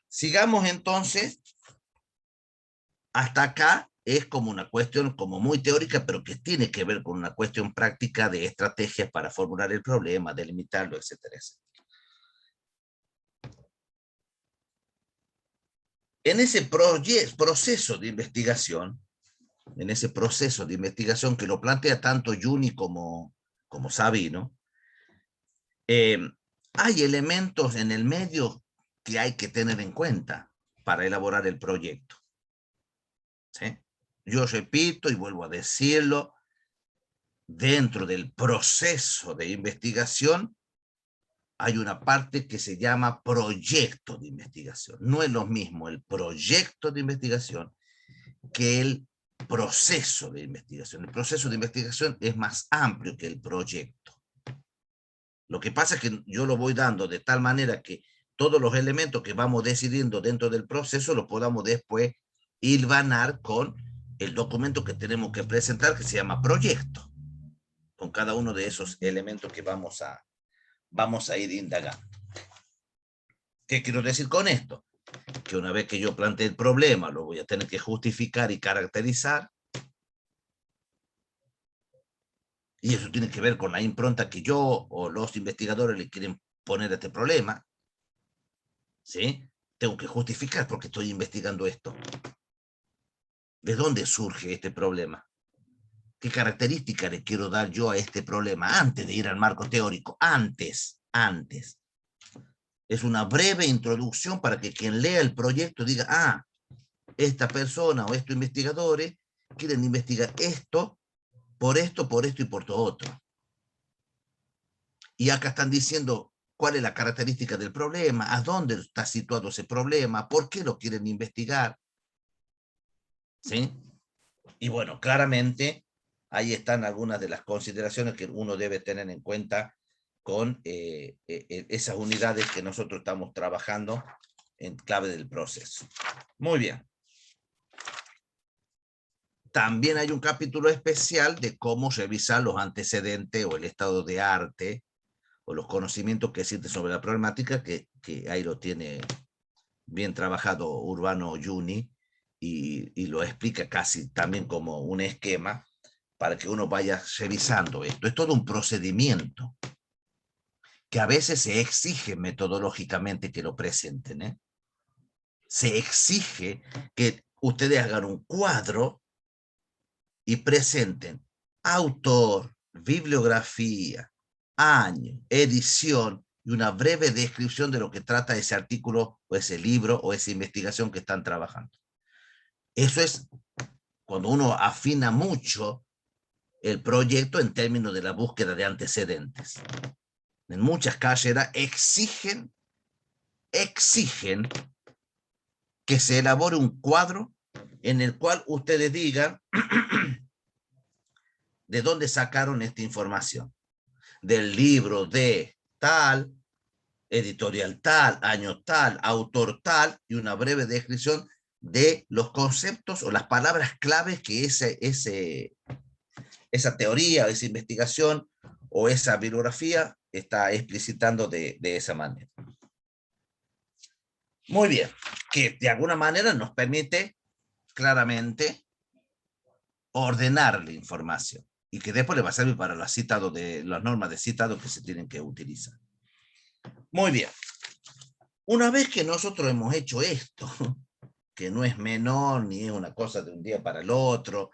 Sigamos entonces. Hasta acá es como una cuestión como muy teórica, pero que tiene que ver con una cuestión práctica de estrategias para formular el problema, delimitarlo, etcétera, etcétera. En ese proceso de investigación, que lo plantea tanto Giuni como Sabino, hay elementos en el medio que hay que tener en cuenta para elaborar el proyecto, ¿sí? Yo repito y vuelvo a decirlo, dentro del proceso de investigación hay una parte que se llama proyecto de investigación. No es lo mismo el proyecto de investigación que el proceso de investigación. El proceso de investigación es más amplio que el proyecto. Lo que pasa es que yo lo voy dando de tal manera que todos los elementos que vamos decidiendo dentro del proceso los podamos después hilvanar con el documento que tenemos que presentar, que se llama proyecto, con cada uno de esos elementos que vamos a ir indagando. ¿Qué quiero decir con esto? Que una vez que yo plantee el problema, lo voy a tener que justificar y caracterizar. Y eso tiene que ver con la impronta que yo o los investigadores le quieren poner a este problema. ¿Sí? Tengo que justificar por qué estoy investigando esto. ¿De dónde surge este problema? ¿Qué característica le quiero dar yo a este problema antes de ir al marco teórico? Antes. Es una breve introducción para que quien lea el proyecto diga, esta persona o estos investigadores quieren investigar esto y por todo otro. Y acá están diciendo cuál es la característica del problema, a dónde está situado ese problema, por qué lo quieren investigar. ¿Sí? Y bueno, claramente ahí están algunas de las consideraciones que uno debe tener en cuenta con esas unidades que nosotros estamos trabajando en clave del proceso. Muy bien. También hay un capítulo especial de cómo revisar los antecedentes o el estado de arte o los conocimientos que existen sobre la problemática, que ahí lo tiene bien trabajado Urbano Juni y lo explica casi también como un esquema para que uno vaya revisando esto. Es todo un procedimiento que a veces se exige metodológicamente que lo presenten, ¿eh? Se exige que ustedes hagan un cuadro y presenten autor, bibliografía, año, edición y una breve descripción de lo que trata ese artículo o ese libro o esa investigación que están trabajando. Eso es cuando uno afina mucho el proyecto en términos de la búsqueda de antecedentes. En muchas cátedras exigen que se elabore un cuadro en el cual ustedes digan de dónde sacaron esta información. Del libro de tal, editorial tal, año tal, autor tal, y una breve descripción de los conceptos o las palabras claves que esa teoría, esa investigación o esa bibliografía está explicitando de esa manera. Muy bien, que de alguna manera nos permite claramente ordenar la información y que después le va a servir para las normas de citado que se tienen que utilizar. Muy bien. Una vez que nosotros hemos hecho esto, que no es menor ni es una cosa de un día para el otro,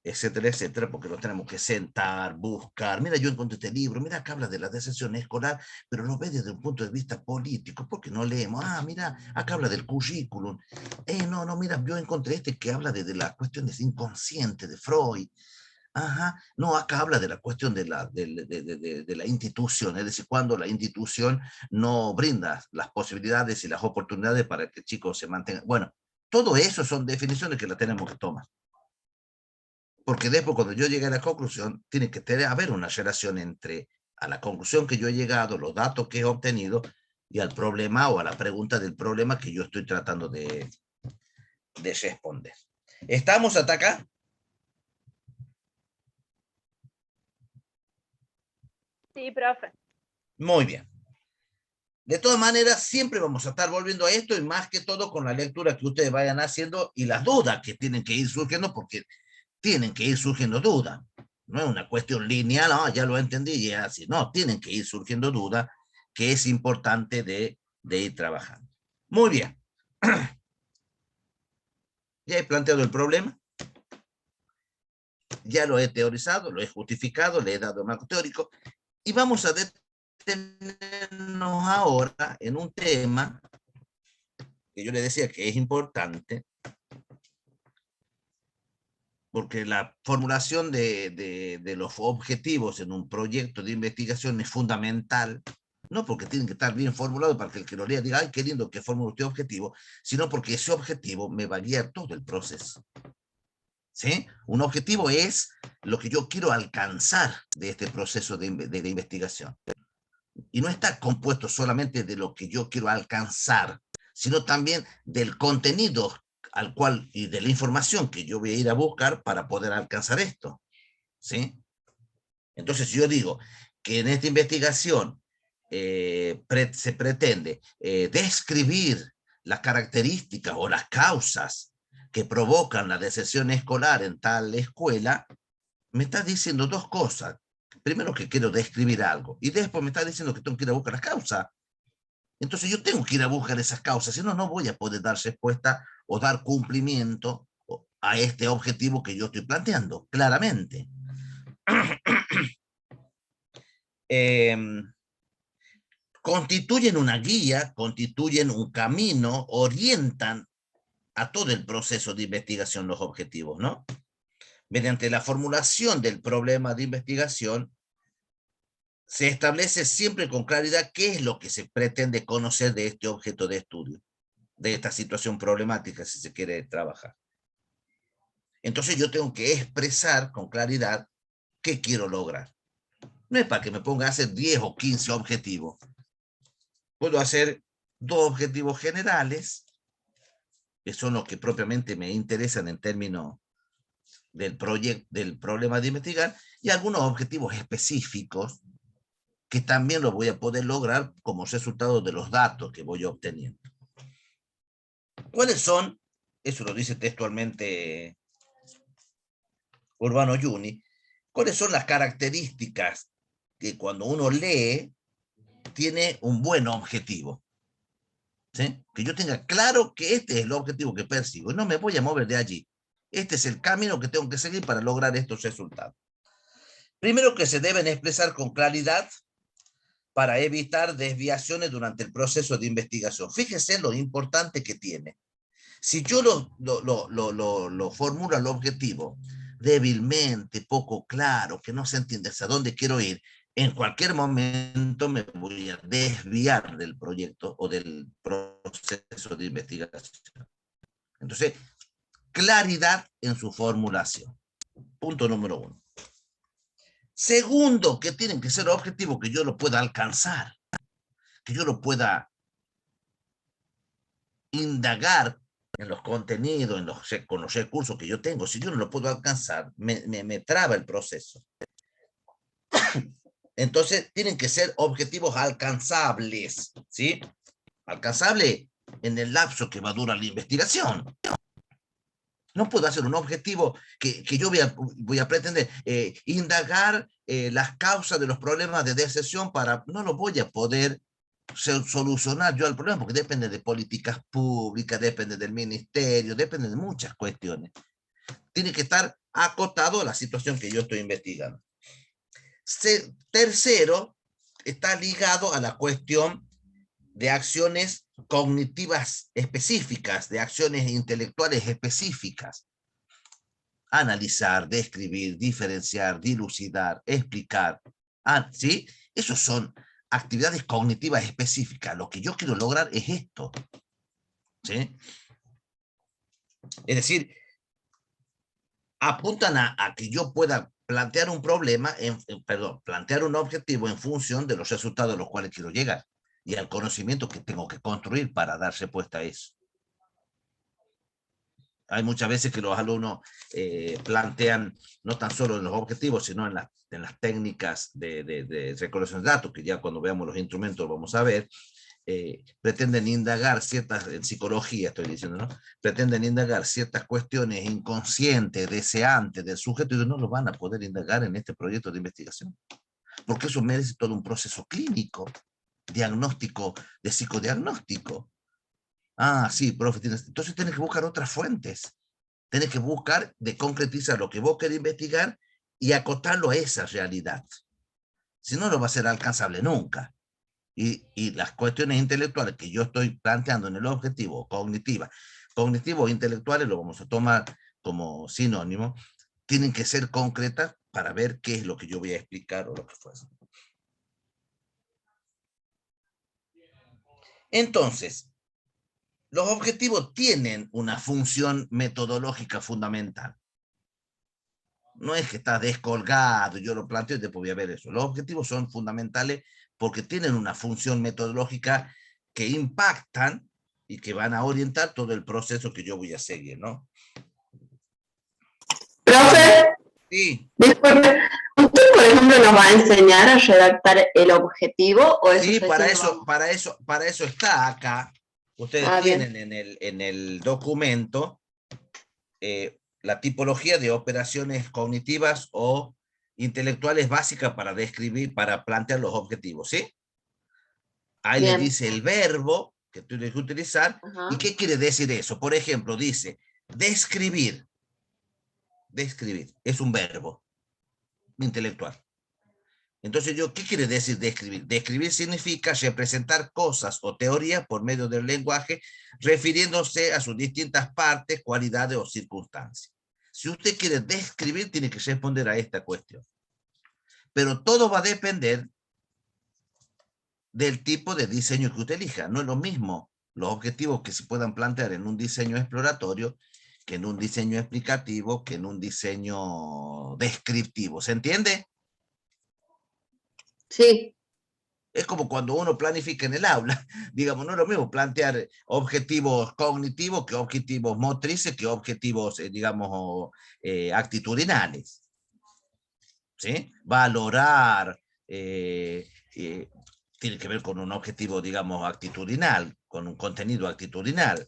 etcétera, porque lo tenemos que sentar, buscar. Mira, yo encontré este libro, mira, acá habla de la deserción escolar, pero lo ve desde un punto de vista político, porque no leemos. Ah, mira, acá habla del currículum. No, mira, yo encontré este que habla de las cuestiones inconscientes de Freud. Ajá, no, acá habla de la cuestión de la institución, es decir, cuando la institución no brinda las posibilidades y las oportunidades para que el chico se mantenga. Bueno, todo eso son definiciones que las tenemos que tomar. Porque después, cuando yo llegue a la conclusión, tiene que haber una relación entre a la conclusión que yo he llegado, los datos que he obtenido, y al problema o a la pregunta del problema que yo estoy tratando de responder. ¿Estamos hasta acá? Sí, profe. Muy bien. De todas maneras, siempre vamos a estar volviendo a esto y más que todo con la lectura que ustedes vayan haciendo y las dudas que tienen que ir surgiendo, porque tienen que ir surgiendo dudas. No es una cuestión lineal, ya lo entendí y es así. No, tienen que ir surgiendo dudas que es importante de ir trabajando. Muy bien. Ya he planteado el problema. Ya lo he teorizado, lo he justificado, le he dado marco teórico y vamos a detenernos ahora en un tema que yo le decía que es importante, porque la formulación de los objetivos en un proyecto de investigación es fundamental, no porque tienen que estar bien formulados para que el que lo lea diga, ay, qué lindo que formule usted objetivo, sino porque ese objetivo me va a guiar todo el proceso. ¿Sí? Un objetivo es lo que yo quiero alcanzar de este proceso de investigación. Y no está compuesto solamente de lo que yo quiero alcanzar, sino también del contenido al cual y de la información que yo voy a ir a buscar para poder alcanzar esto. ¿Sí? Entonces yo digo que en esta investigación se pretende describir las características o las causas que provocan la deserción escolar en tal escuela, me está diciendo dos cosas. Primero, que quiero describir algo, y después me está diciendo que tengo que ir a buscar las causas. Entonces yo tengo que ir a buscar esas causas, si no, no voy a poder dar respuesta o dar cumplimiento a este objetivo que yo estoy planteando, claramente. Constituyen una guía, constituyen un camino, orientan a todo el proceso de investigación los objetivos, ¿no? Mediante la formulación del problema de investigación, se establece siempre con claridad qué es lo que se pretende conocer de este objeto de estudio, de esta situación problemática, si se quiere trabajar. Entonces yo tengo que expresar con claridad qué quiero lograr. No es para que me ponga a hacer 10 o 15 objetivos. Puedo hacer 2 objetivos generales, que son los que propiamente me interesan en términos del problema de investigar, y algunos objetivos específicos que también los voy a poder lograr como resultado de los datos que voy obteniendo. ¿Cuáles son? Eso lo dice textualmente Urbano Juni. ¿Cuáles son las características que cuando uno lee tiene un buen objetivo? ¿Sí? Que yo tenga claro que este es el objetivo que persigo y no me voy a mover de allí. Este es el camino que tengo que seguir para lograr estos resultados. Primero, que se deben expresar con claridad para evitar desviaciones durante el proceso de investigación. Fíjese lo importante que tiene. Si yo lo formulo el objetivo débilmente, poco claro, que no se entiende hacia dónde quiero ir, en cualquier momento me voy a desviar del proyecto o del proceso de investigación. Entonces, claridad en su formulación. Punto número 1. Segundo, que tienen que ser objetivos que yo lo pueda alcanzar, que yo lo pueda indagar en los contenidos, con los recursos que yo tengo. Si yo no lo puedo alcanzar, me traba el proceso. Entonces, tienen que ser objetivos alcanzables, ¿sí? Alcanzable en el lapso que va a durar la investigación. No puedo hacer un objetivo que yo voy a pretender indagar las causas de los problemas de deserción no lo voy a poder solucionar yo el problema, porque depende de políticas públicas, depende del ministerio, depende de muchas cuestiones. Tiene que estar acotado a la situación que yo estoy investigando. Tercero, está ligado a la cuestión de acciones cognitivas específicas, de acciones intelectuales específicas. Analizar, describir, diferenciar, dilucidar, explicar. ¿Sí? Esos son actividades cognitivas específicas. Lo que yo quiero lograr es esto. ¿Sí? Es decir, apuntan a que yo pueda plantear un problema, plantear un objetivo en función de los resultados a los cuales quiero llegar y al conocimiento que tengo que construir para dar respuesta a eso. Hay muchas veces que los alumnos plantean, no tan solo en los objetivos, sino en las técnicas de recolección de datos, que ya cuando veamos los instrumentos vamos a ver, pretenden indagar en psicología estoy diciendo, ¿no? Pretenden indagar ciertas cuestiones inconscientes, deseantes del sujeto, y no lo van a poder indagar en este proyecto de investigación, porque eso merece todo un proceso clínico, diagnóstico, de psicodiagnóstico. Ah, sí, profe, entonces tienes que buscar otras fuentes, tienes que buscar de concretizar lo que vos querés investigar y acotarlo a esa realidad. Si no, no va a ser alcanzable nunca. Y las cuestiones intelectuales que yo estoy planteando en el objetivo, cognitivos o intelectuales, lo vamos a tomar como sinónimo, tienen que ser concretas para ver qué es lo que yo voy a explicar o lo que fuese. Entonces, los objetivos tienen una función metodológica fundamental. No es que está descolgado, yo lo planteo y después voy a ver eso. Los objetivos son fundamentales porque tienen una función metodológica que impactan y que van a orientar todo el proceso que yo voy a seguir, ¿no? Profe, Sí. disculpe, ¿usted, por ejemplo, nos va a enseñar a redactar el objetivo? ¿O eso Sí, para eso está acá. Ustedes tienen en el documento la tipología de operaciones cognitivas o intelectuales básicas para describir, para plantear los objetivos, ¿sí? Ahí le dice el verbo que tú tienes que utilizar. ¿Y qué quiere decir eso? Por ejemplo, dice describir. Describir es un verbo intelectual. Entonces, ¿qué quiere decir describir? Describir significa representar cosas o teorías por medio del lenguaje, refiriéndose a sus distintas partes, cualidades o circunstancias. Si usted quiere describir, tiene que responder a esta cuestión. Pero todo va a depender del tipo de diseño que usted elija. No es lo mismo los objetivos que se puedan plantear en un diseño exploratorio que en un diseño explicativo, que en un diseño descriptivo. ¿Se entiende? Sí, Es como cuando uno planifica en el aula. Digamos, no es lo mismo plantear objetivos cognitivos que objetivos motrices, que objetivos, digamos, actitudinales. ¿Sí? Valorar, tiene que ver con un objetivo, digamos, actitudinal, con un contenido actitudinal.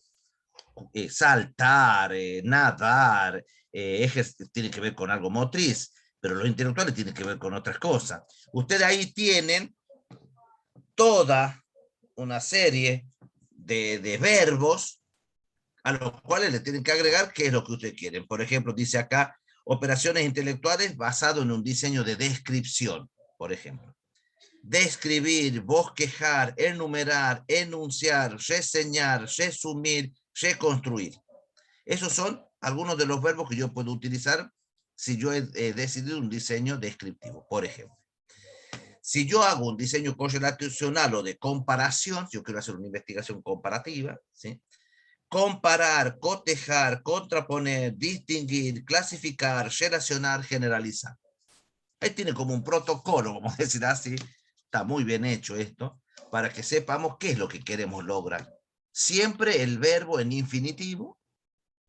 Saltar, nadar, tiene que ver con algo motriz, pero los intelectuales tienen que ver con otras cosas. Ustedes ahí tienen toda una serie de verbos a los cuales le tienen que agregar qué es lo que ustedes quieren. Por ejemplo, dice acá, operaciones intelectuales basado en un diseño de descripción, por ejemplo. Describir, bosquejar, enumerar, enunciar, reseñar, resumir, reconstruir. Esos son algunos de los verbos que yo puedo utilizar si yo he decidido un diseño descriptivo, por ejemplo. Si yo hago un diseño correlacional o de comparación, si yo quiero hacer una investigación comparativa, ¿sí? Comparar, cotejar, contraponer, distinguir, clasificar, relacionar, generalizar. Ahí tiene como un protocolo, vamos a decir así. Está muy bien hecho esto, para que sepamos qué es lo que queremos lograr. Siempre el verbo en infinitivo,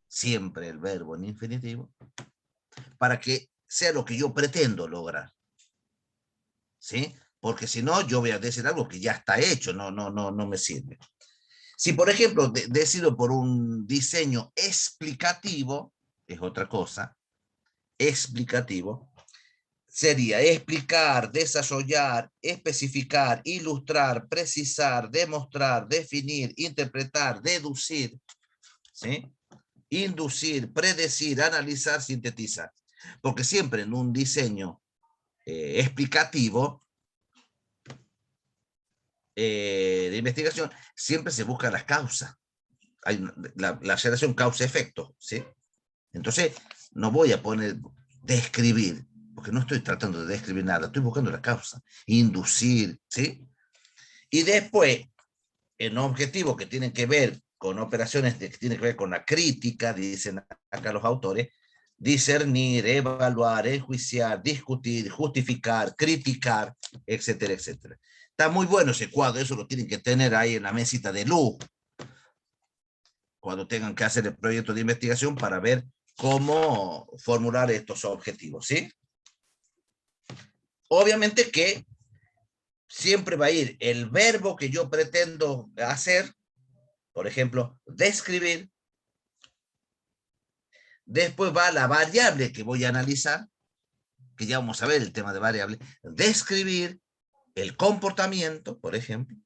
siempre el verbo en infinitivo, para que sea lo que yo pretendo lograr. ¿Sí? Porque si no, yo voy a decir algo que ya está hecho, no me sirve. Si, por ejemplo, decido por un diseño explicativo, es otra cosa, explicativo, sería explicar, desarrollar, especificar, ilustrar, precisar, demostrar, definir, interpretar, deducir, ¿sí? Inducir, predecir, analizar, sintetizar. Porque siempre en un diseño explicativo de investigación, siempre se busca las causas. Hay la relación causa-efecto, ¿sí? Entonces, no voy a poner describir, porque no estoy tratando de describir nada, estoy buscando la causa. Inducir, ¿sí? Y después, en objetivos que tienen que ver con operaciones que tienen que ver con la crítica, dicen acá los autores, discernir, evaluar, enjuiciar, discutir, justificar, criticar, etcétera, etcétera. Está muy bueno ese cuadro, eso lo tienen que tener ahí en la mesita de luz, cuando tengan que hacer el proyecto de investigación para ver cómo formular estos objetivos, ¿sí? Obviamente que siempre va a ir el verbo que yo pretendo hacer, por ejemplo, describir, después va la variable que voy a analizar, que ya vamos a ver el tema de variable, describir el comportamiento, por ejemplo,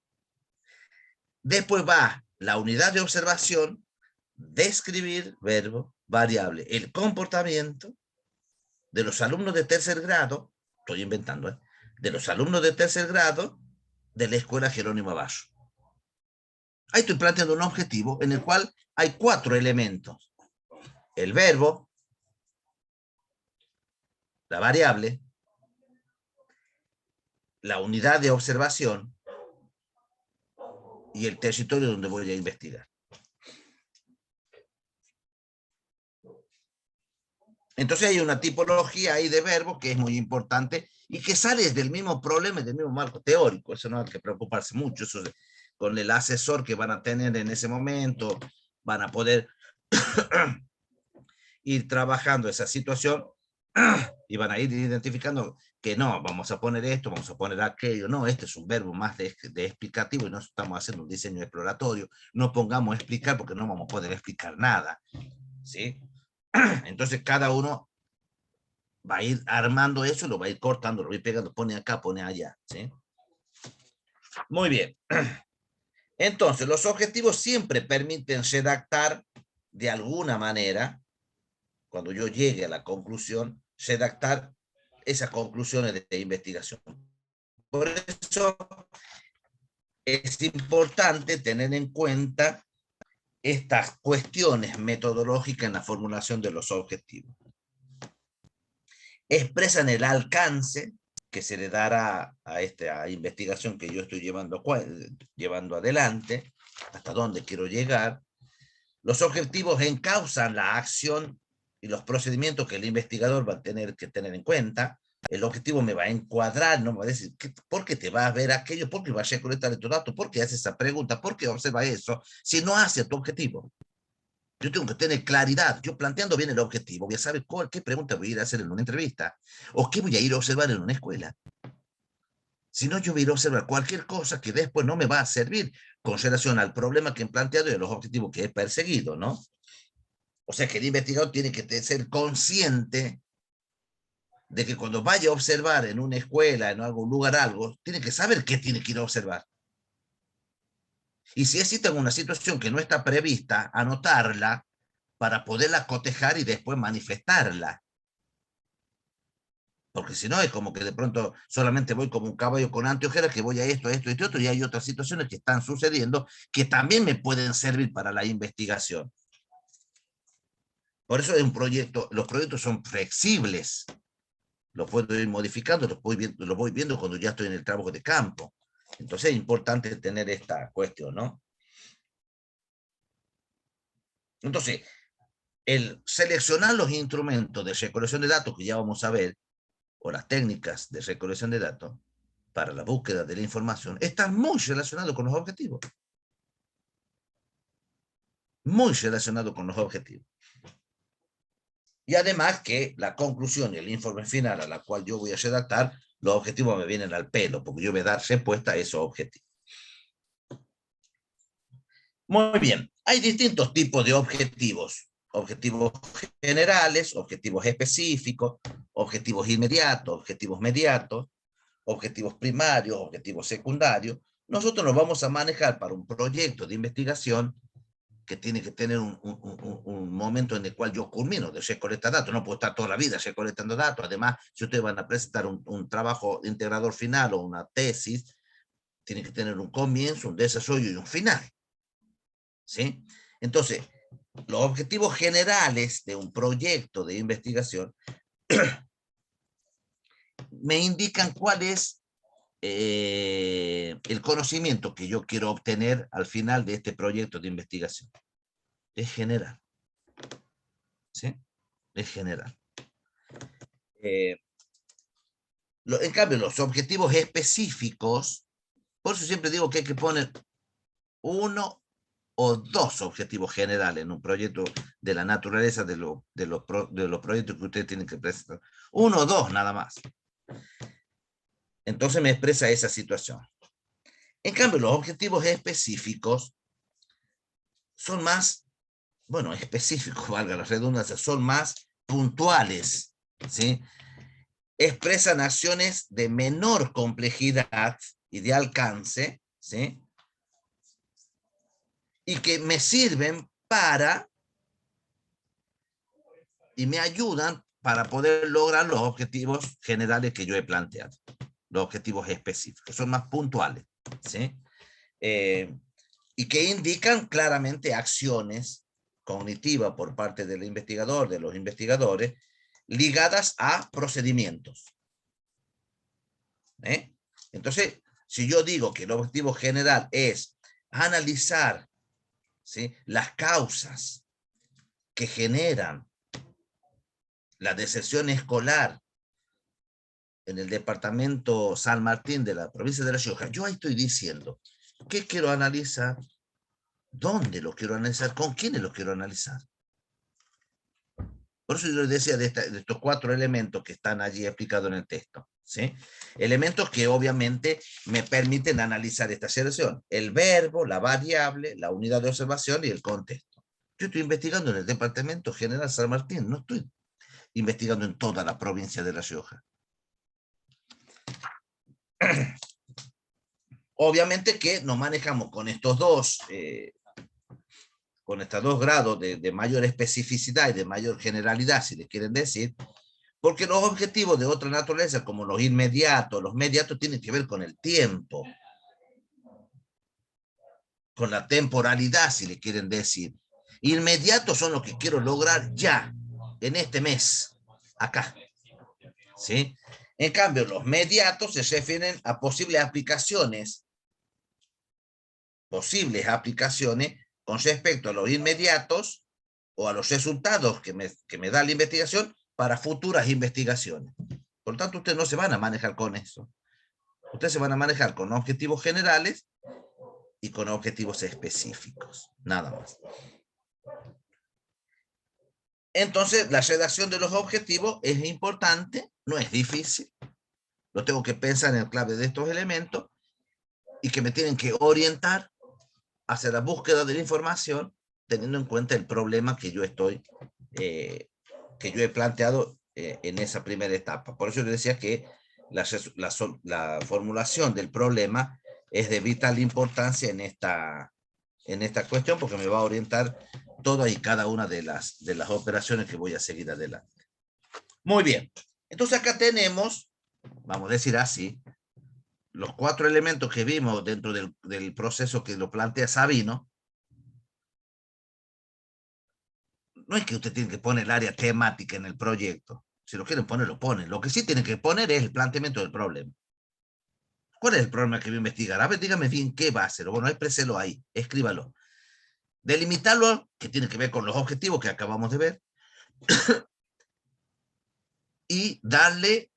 después va la unidad de observación, describir, verbo, variable, el comportamiento de los alumnos de tercer grado, estoy inventando, de los alumnos de tercer grado de la escuela Jerónimo Abarro. Ahí estoy planteando un objetivo en el cual hay 4 elementos. El verbo, la variable, la unidad de observación y el territorio donde voy a investigar. Entonces hay una tipología ahí de verbos que es muy importante y que sale del mismo problema y del mismo marco teórico. Eso no hay que preocuparse mucho. Eso con el asesor que van a tener en ese momento, van a poder ir trabajando esa situación y van a ir identificando que no, vamos a poner esto, vamos a poner aquello. No, este es un verbo más de explicativo y no estamos haciendo un diseño exploratorio. No pongamos explicar porque no vamos a poder explicar nada. ¿Sí? Entonces cada uno va a ir armando eso, lo va a ir cortando, lo va a ir pegando, pone acá, pone allá, ¿sí? Muy bien. Entonces, los objetivos siempre permiten redactar de alguna manera, cuando yo llegue a la conclusión, redactar esas conclusiones de investigación. Por eso es importante tener en cuenta estas cuestiones metodológicas en la formulación de los objetivos. Expresan el alcance que se le dará a esta investigación que yo estoy llevando adelante, hasta dónde quiero llegar. Los objetivos encausan la acción y los procedimientos que el investigador va a tener que tener en cuenta. El objetivo me va a encuadrar, no me va a decir, ¿por qué te va a ver aquello? ¿Por qué va a recolectar estos datos? ¿Por qué hace esa pregunta? ¿Por qué observa eso? Si no hace tu objetivo. Yo tengo que tener claridad. Yo planteando bien el objetivo, voy a saber qué pregunta voy a ir a hacer en una entrevista o qué voy a ir a observar en una escuela. Si no, yo voy a ir a observar cualquier cosa que después no me va a servir con relación al problema que he planteado y a los objetivos que he perseguido, ¿no? O sea que el investigador tiene que ser consciente de que cuando vaya a observar en una escuela, en algún lugar, algo, tiene que saber qué tiene que ir a observar. Y si existe una situación que no está prevista, anotarla para poderla cotejar y después manifestarla. Porque si no es como que de pronto solamente voy como un caballo con anteojeras que voy a esto, esto y otro, y hay otras situaciones que están sucediendo que también me pueden servir para la investigación. Por eso es un proyecto, los proyectos son flexibles. Los puedo ir modificando, los voy viendo cuando ya estoy en el trabajo de campo. Entonces es importante tener esta cuestión, ¿no? Entonces, el seleccionar los instrumentos de recolección de datos, que ya vamos a ver, o las técnicas de recolección de datos, para la búsqueda de la información, está muy relacionado con los objetivos. Muy relacionado con los objetivos. Y además que la conclusión y el informe final a la cual yo voy a redactar, los objetivos me vienen al pelo, porque yo voy a dar respuesta a esos objetivos. Muy bien, hay distintos tipos de objetivos. Objetivos generales, objetivos específicos, objetivos inmediatos, objetivos mediatos, objetivos primarios, objetivos secundarios. Nosotros nos vamos a manejar para un proyecto de investigación que tiene que tener un momento en el cual yo culmino de recolectar datos. No puedo estar toda la vida recolectando datos. Además, si ustedes van a presentar un trabajo integrador final o una tesis, tiene que tener un comienzo, un desarrollo y un final. ¿Sí? Entonces, los objetivos generales de un proyecto de investigación me indican cuál es el conocimiento que yo quiero obtener al final de este proyecto de investigación. Es general. ¿Sí? Es general. En cambio, los objetivos específicos, por eso siempre digo que hay que poner uno o dos objetivos generales en un proyecto de la naturaleza de los proyectos que ustedes tienen que presentar. Uno o dos nada más. Entonces me expresa esa situación. En cambio, los objetivos específicos son más, bueno, específicos, valga la redundancia, son más puntuales, ¿sí? Expresan acciones de menor complejidad y de alcance, ¿sí? Y que me sirven para y me ayudan para poder lograr los objetivos generales que yo he planteado. Los objetivos específicos, son más puntuales, ¿sí? Y que indican claramente acciones cognitivas por parte del investigador, de los investigadores, ligadas a procedimientos. Entonces, si yo digo que el objetivo general es analizar, ¿sí?, las causas que generan la deserción escolar en el departamento San Martín de la provincia de La Rioja, yo ahí estoy diciendo qué quiero analizar, dónde lo quiero analizar, con quiénes lo quiero analizar. Por eso yo les decía de estos 4 elementos que están allí explicados en el texto, ¿sí? Elementos que obviamente me permiten analizar esta situación. El verbo, la variable, la unidad de observación y el contexto. Yo estoy investigando en el departamento General San Martín, no estoy investigando en toda la provincia de La Rioja. Obviamente que nos manejamos con estos dos grados de mayor especificidad y de mayor generalidad, si les quieren decir, porque los objetivos de otra naturaleza, como los inmediatos, los mediatos, tienen que ver con el tiempo, con la temporalidad, si le quieren decir. Inmediatos son los que quiero lograr ya, en este mes, acá, ¿sí? En cambio, los mediatos se refieren a posibles aplicaciones con respecto a los inmediatos o a los resultados que me da la investigación para futuras investigaciones. Por lo tanto, ustedes no se van a manejar con eso. Ustedes se van a manejar con objetivos generales y con objetivos específicos, nada más. Entonces, la redacción de los objetivos es importante, no es difícil. Lo tengo que pensar en clave de estos elementos y que me tienen que orientar hacia la búsqueda de la información, teniendo en cuenta el problema que yo he planteado en esa primera etapa. Por eso yo decía que la formulación del problema es de vital importancia en esta cuestión, porque me va a orientar todas y cada una de las operaciones que voy a seguir adelante. Muy bien. Entonces acá tenemos, vamos a decir así, los 4 elementos que vimos dentro del proceso que lo plantea Sabino. No es que usted tiene que poner el área temática en el proyecto. Si lo quieren poner, lo ponen. Lo que sí tiene que poner es el planteamiento del problema. ¿Cuál es el problema que voy a investigar? A ver, dígame bien qué va a hacer. Bueno, expréselo ahí, escríbalo. Delimitarlo, que tiene que ver con los objetivos que acabamos de ver. Y darle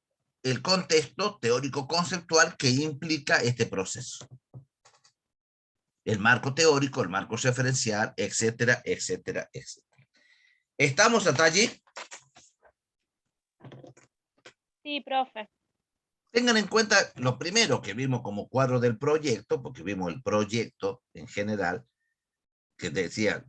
el contexto teórico-conceptual que implica este proceso. El marco teórico, el marco referencial, etcétera, etcétera, etcétera. ¿Estamos hasta allí? Sí, profe. Tengan en cuenta lo primero que vimos como cuadro del proyecto, porque vimos el proyecto en general, que decía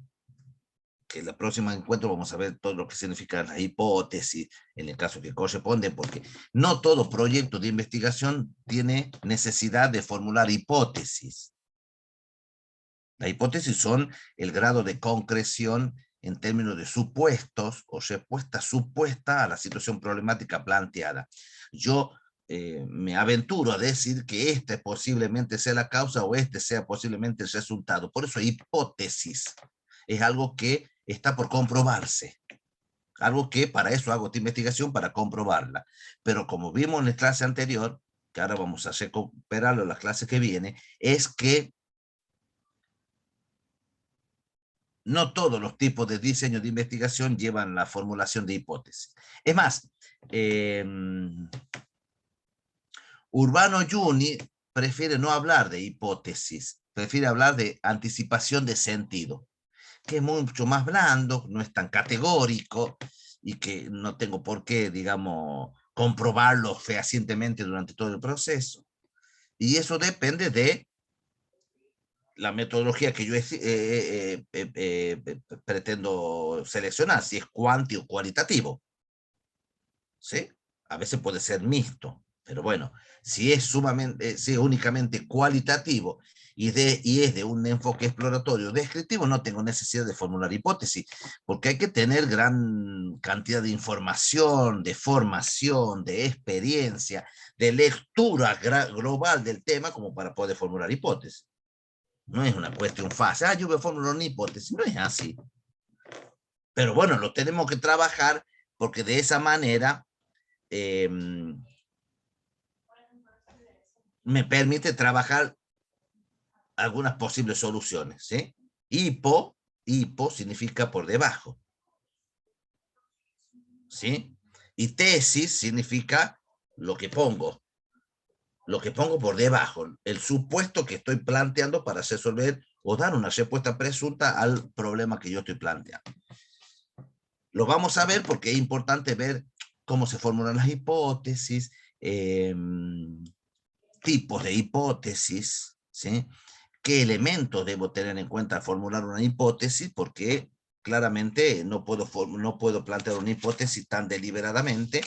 que en la próxima encuentro vamos a ver todo lo que significan las hipótesis, en el caso que corresponde, porque no todo proyecto de investigación tiene necesidad de formular hipótesis. Las hipótesis son el grado de concreción en términos de supuestos o respuesta supuesta a la situación problemática planteada. Yo me aventuro a decir que esta posiblemente sea la causa o este sea posiblemente el resultado. Por eso hipótesis es algo que está por comprobarse. Algo que para eso hago esta investigación, para comprobarla. Pero como vimos en la clase anterior, que ahora vamos a recuperarlo en la clase que viene, es que no todos los tipos de diseño de investigación llevan la formulación de hipótesis. Es más, Urbano Giuni prefiere no hablar de hipótesis, prefiere hablar de anticipación de sentido, que es mucho más blando, no es tan categórico y que no tengo por qué, digamos, comprobarlo fehacientemente durante todo el proceso. Y eso depende de la metodología que yo pretendo seleccionar, si es cuanti o cualitativo. ¿Sí? A veces puede ser mixto, pero bueno, si es únicamente cualitativo y es de un enfoque exploratorio descriptivo, no tengo necesidad de formular hipótesis, porque hay que tener gran cantidad de información, de formación, de experiencia, de lectura global del tema como para poder formular hipótesis. No es una cuestión fácil. Yo voy a formular una hipótesis. No es así. Pero bueno, lo tenemos que trabajar porque de esa manera me permite trabajar algunas posibles soluciones. ¿Sí? Hipo significa por debajo. ¿Sí? Y tesis significa lo que pongo. Lo que pongo por debajo, el supuesto que estoy planteando para resolver o dar una respuesta presunta al problema que yo estoy planteando. Lo vamos a ver porque es importante ver cómo se formulan las hipótesis, tipos de hipótesis, ¿sí? ¿Qué elementos debo tener en cuenta al formular una hipótesis? Porque claramente no puedo plantear una hipótesis tan deliberadamente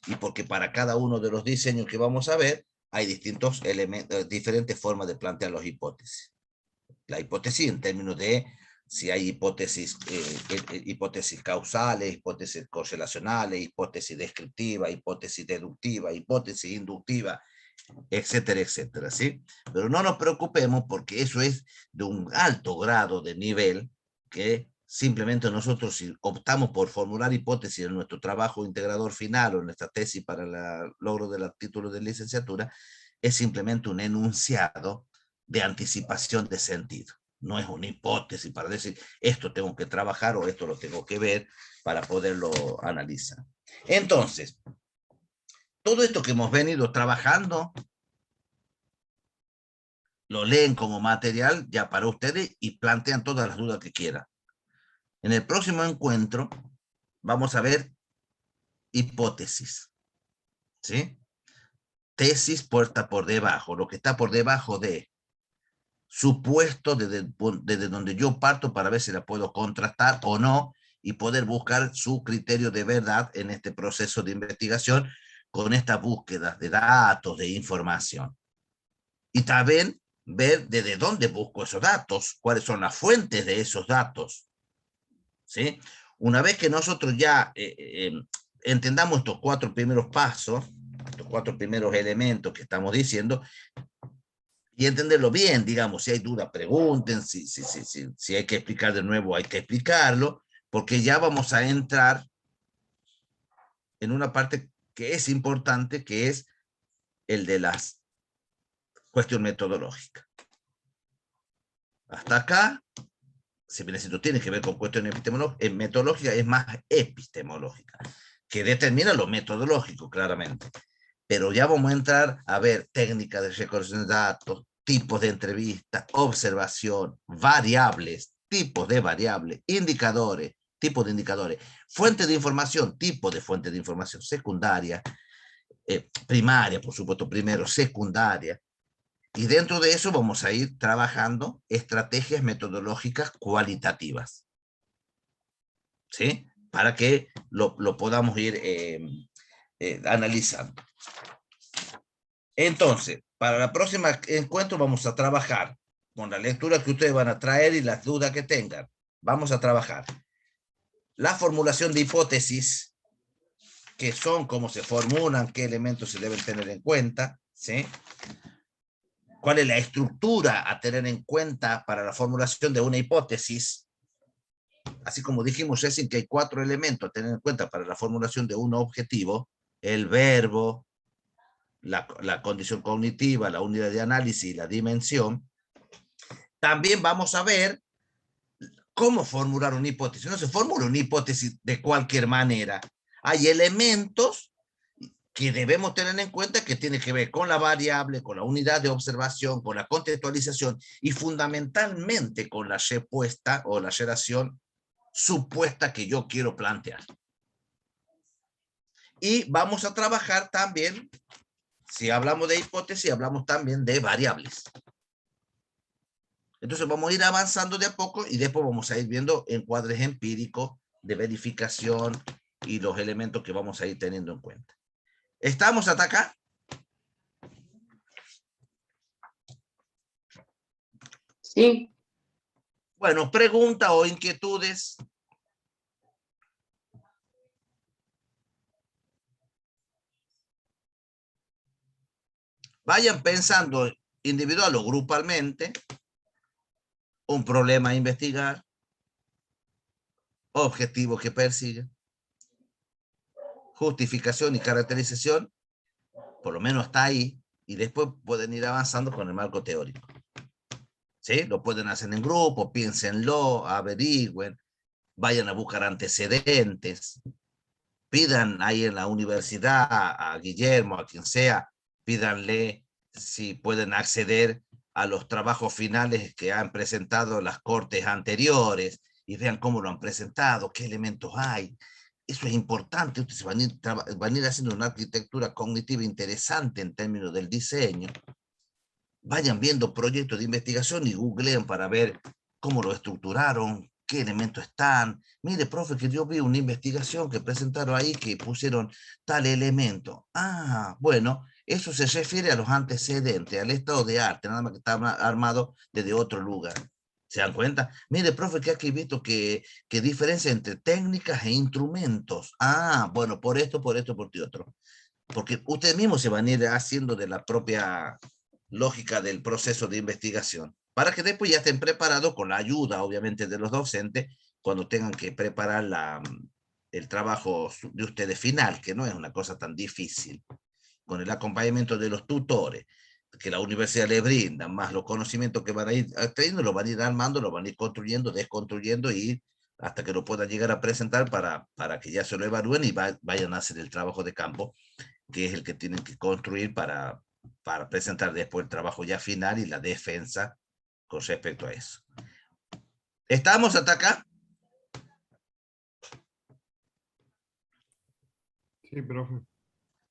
y porque para cada uno de los diseños que vamos a ver hay distintos elementos, diferentes formas de plantear las hipótesis. La hipótesis en términos de si hay hipótesis causales, hipótesis correlacionales, hipótesis descriptiva, hipótesis deductiva, hipótesis inductiva, etcétera, etcétera, ¿sí? Pero no nos preocupemos porque eso es de un alto grado de nivel que simplemente nosotros, si optamos por formular hipótesis en nuestro trabajo integrador final o en nuestra tesis para el logro del título de licenciatura, es simplemente un enunciado de anticipación de sentido. No es una hipótesis para decir esto tengo que trabajar o esto lo tengo que ver para poderlo analizar. Entonces, todo esto que hemos venido trabajando, lo leen como material ya para ustedes y plantean todas las dudas que quieran. En el próximo encuentro vamos a ver hipótesis, ¿sí? Tesis puesta por debajo, lo que está por debajo de supuesto desde donde yo parto para ver si la puedo contrastar o no y poder buscar su criterio de verdad en este proceso de investigación con esta búsqueda de datos, de información. Y también ver desde dónde busco esos datos, cuáles son las fuentes de esos datos, ¿sí? Una vez que nosotros ya entendamos estos 4 primeros pasos, estos 4 primeros elementos que estamos diciendo, y entenderlo bien, digamos, si hay duda, pregunten, si hay que explicar de nuevo, hay que explicarlo, porque ya vamos a entrar en una parte que es importante, que es el de las cuestión metodológica. Hasta acá, si bien esto tiene que ver con cuestiones metodológicas, es más epistemológica, que determina lo metodológico, claramente. Pero ya vamos a entrar a ver técnicas de recolección de datos, tipos de entrevistas, observación, variables, tipos de variables, indicadores, tipos de indicadores, fuentes de información, tipo de fuente de información, secundaria, primaria, por supuesto, primero, secundaria. Y dentro de eso vamos a ir trabajando estrategias metodológicas cualitativas, ¿sí? Para que lo podamos ir analizando. Entonces, para la próxima encuentro vamos a trabajar con la lectura que ustedes van a traer y las dudas que tengan. Vamos a trabajar la formulación de hipótesis, que son, cómo se formulan, qué elementos se deben tener en cuenta, ¿sí? ¿Cuál es la estructura a tener en cuenta para la formulación de una hipótesis? Así como dijimos recién que hay 4 elementos a tener en cuenta para la formulación de un objetivo: el verbo, la condición cognitiva, la unidad de análisis y la dimensión. También vamos a ver cómo formular una hipótesis. No se formula una hipótesis de cualquier manera. Hay elementos que debemos tener en cuenta que tiene que ver con la variable, con la unidad de observación, con la contextualización y fundamentalmente con la respuesta o la relación supuesta que yo quiero plantear. Y vamos a trabajar también, si hablamos de hipótesis, hablamos también de variables. Entonces vamos a ir avanzando de a poco y después vamos a ir viendo encuadres empíricos de verificación y los elementos que vamos a ir teniendo en cuenta. ¿Estamos hasta acá? Sí. Bueno, preguntas o inquietudes. Vayan pensando individual o grupalmente un problema a investigar, objetivo que persiguen, justificación y caracterización, por lo menos hasta ahí, y después pueden ir avanzando con el marco teórico. ¿Sí? Lo pueden hacer en grupo, piénsenlo, averigüen, vayan a buscar antecedentes, pidan ahí en la universidad a Guillermo, a quien sea, pídanle si pueden acceder a los trabajos finales que han presentado las cortes anteriores y vean cómo lo han presentado, qué elementos hay. Eso es importante. Ustedes van a ir haciendo una arquitectura cognitiva interesante en términos del diseño. Vayan viendo proyectos de investigación y googleen para ver cómo lo estructuraron, qué elementos están. Mire, profe, que yo vi una investigación que presentaron ahí que pusieron tal elemento. Ah, bueno, eso se refiere a los antecedentes, al estado de arte, nada más que está armado desde otro lugar. ¿Se dan cuenta? Mire, profe, que aquí he visto que diferencia entre técnicas e instrumentos. Ah, bueno, por esto, por otro. Porque ustedes mismos se van a ir haciendo de la propia lógica del proceso de investigación, para que después ya estén preparados con la ayuda, obviamente, de los docentes, cuando tengan que preparar el trabajo de ustedes final, que no es una cosa tan difícil, con el acompañamiento de los tutores, que la universidad le brinda, más los conocimientos que van a ir teniendo, lo van a ir armando, lo van a ir construyendo, desconstruyendo, y hasta que lo puedan llegar a presentar para que ya se lo evalúen y vayan a hacer el trabajo de campo que es el que tienen que construir para presentar después el trabajo ya final y la defensa con respecto a eso. ¿Estamos hasta acá? Sí, profe.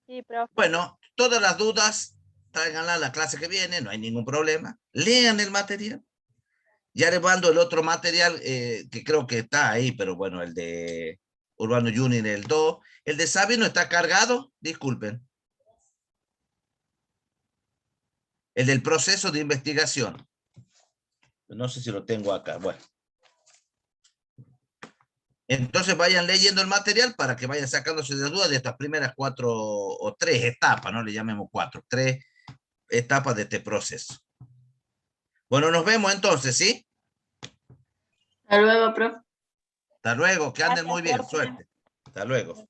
Sí, profe. Bueno, todas las dudas, tráiganla a la clase que viene, no hay ningún problema. Lean el material. Ya les mando el otro material que creo que está ahí, pero bueno, el de Urbano Junior, el 2. El de Sabi no está cargado, disculpen. El del proceso de investigación. No sé si lo tengo acá, bueno. Entonces vayan leyendo el material para que vayan sacándose de dudas de estas primeras 4 o 3 etapas, no le llamemos 4, 3 etapas de este proceso. Bueno, nos vemos entonces, ¿sí? Hasta luego, profe. Hasta luego, que anden Gracias, muy bien, profe. suerte. Hasta luego.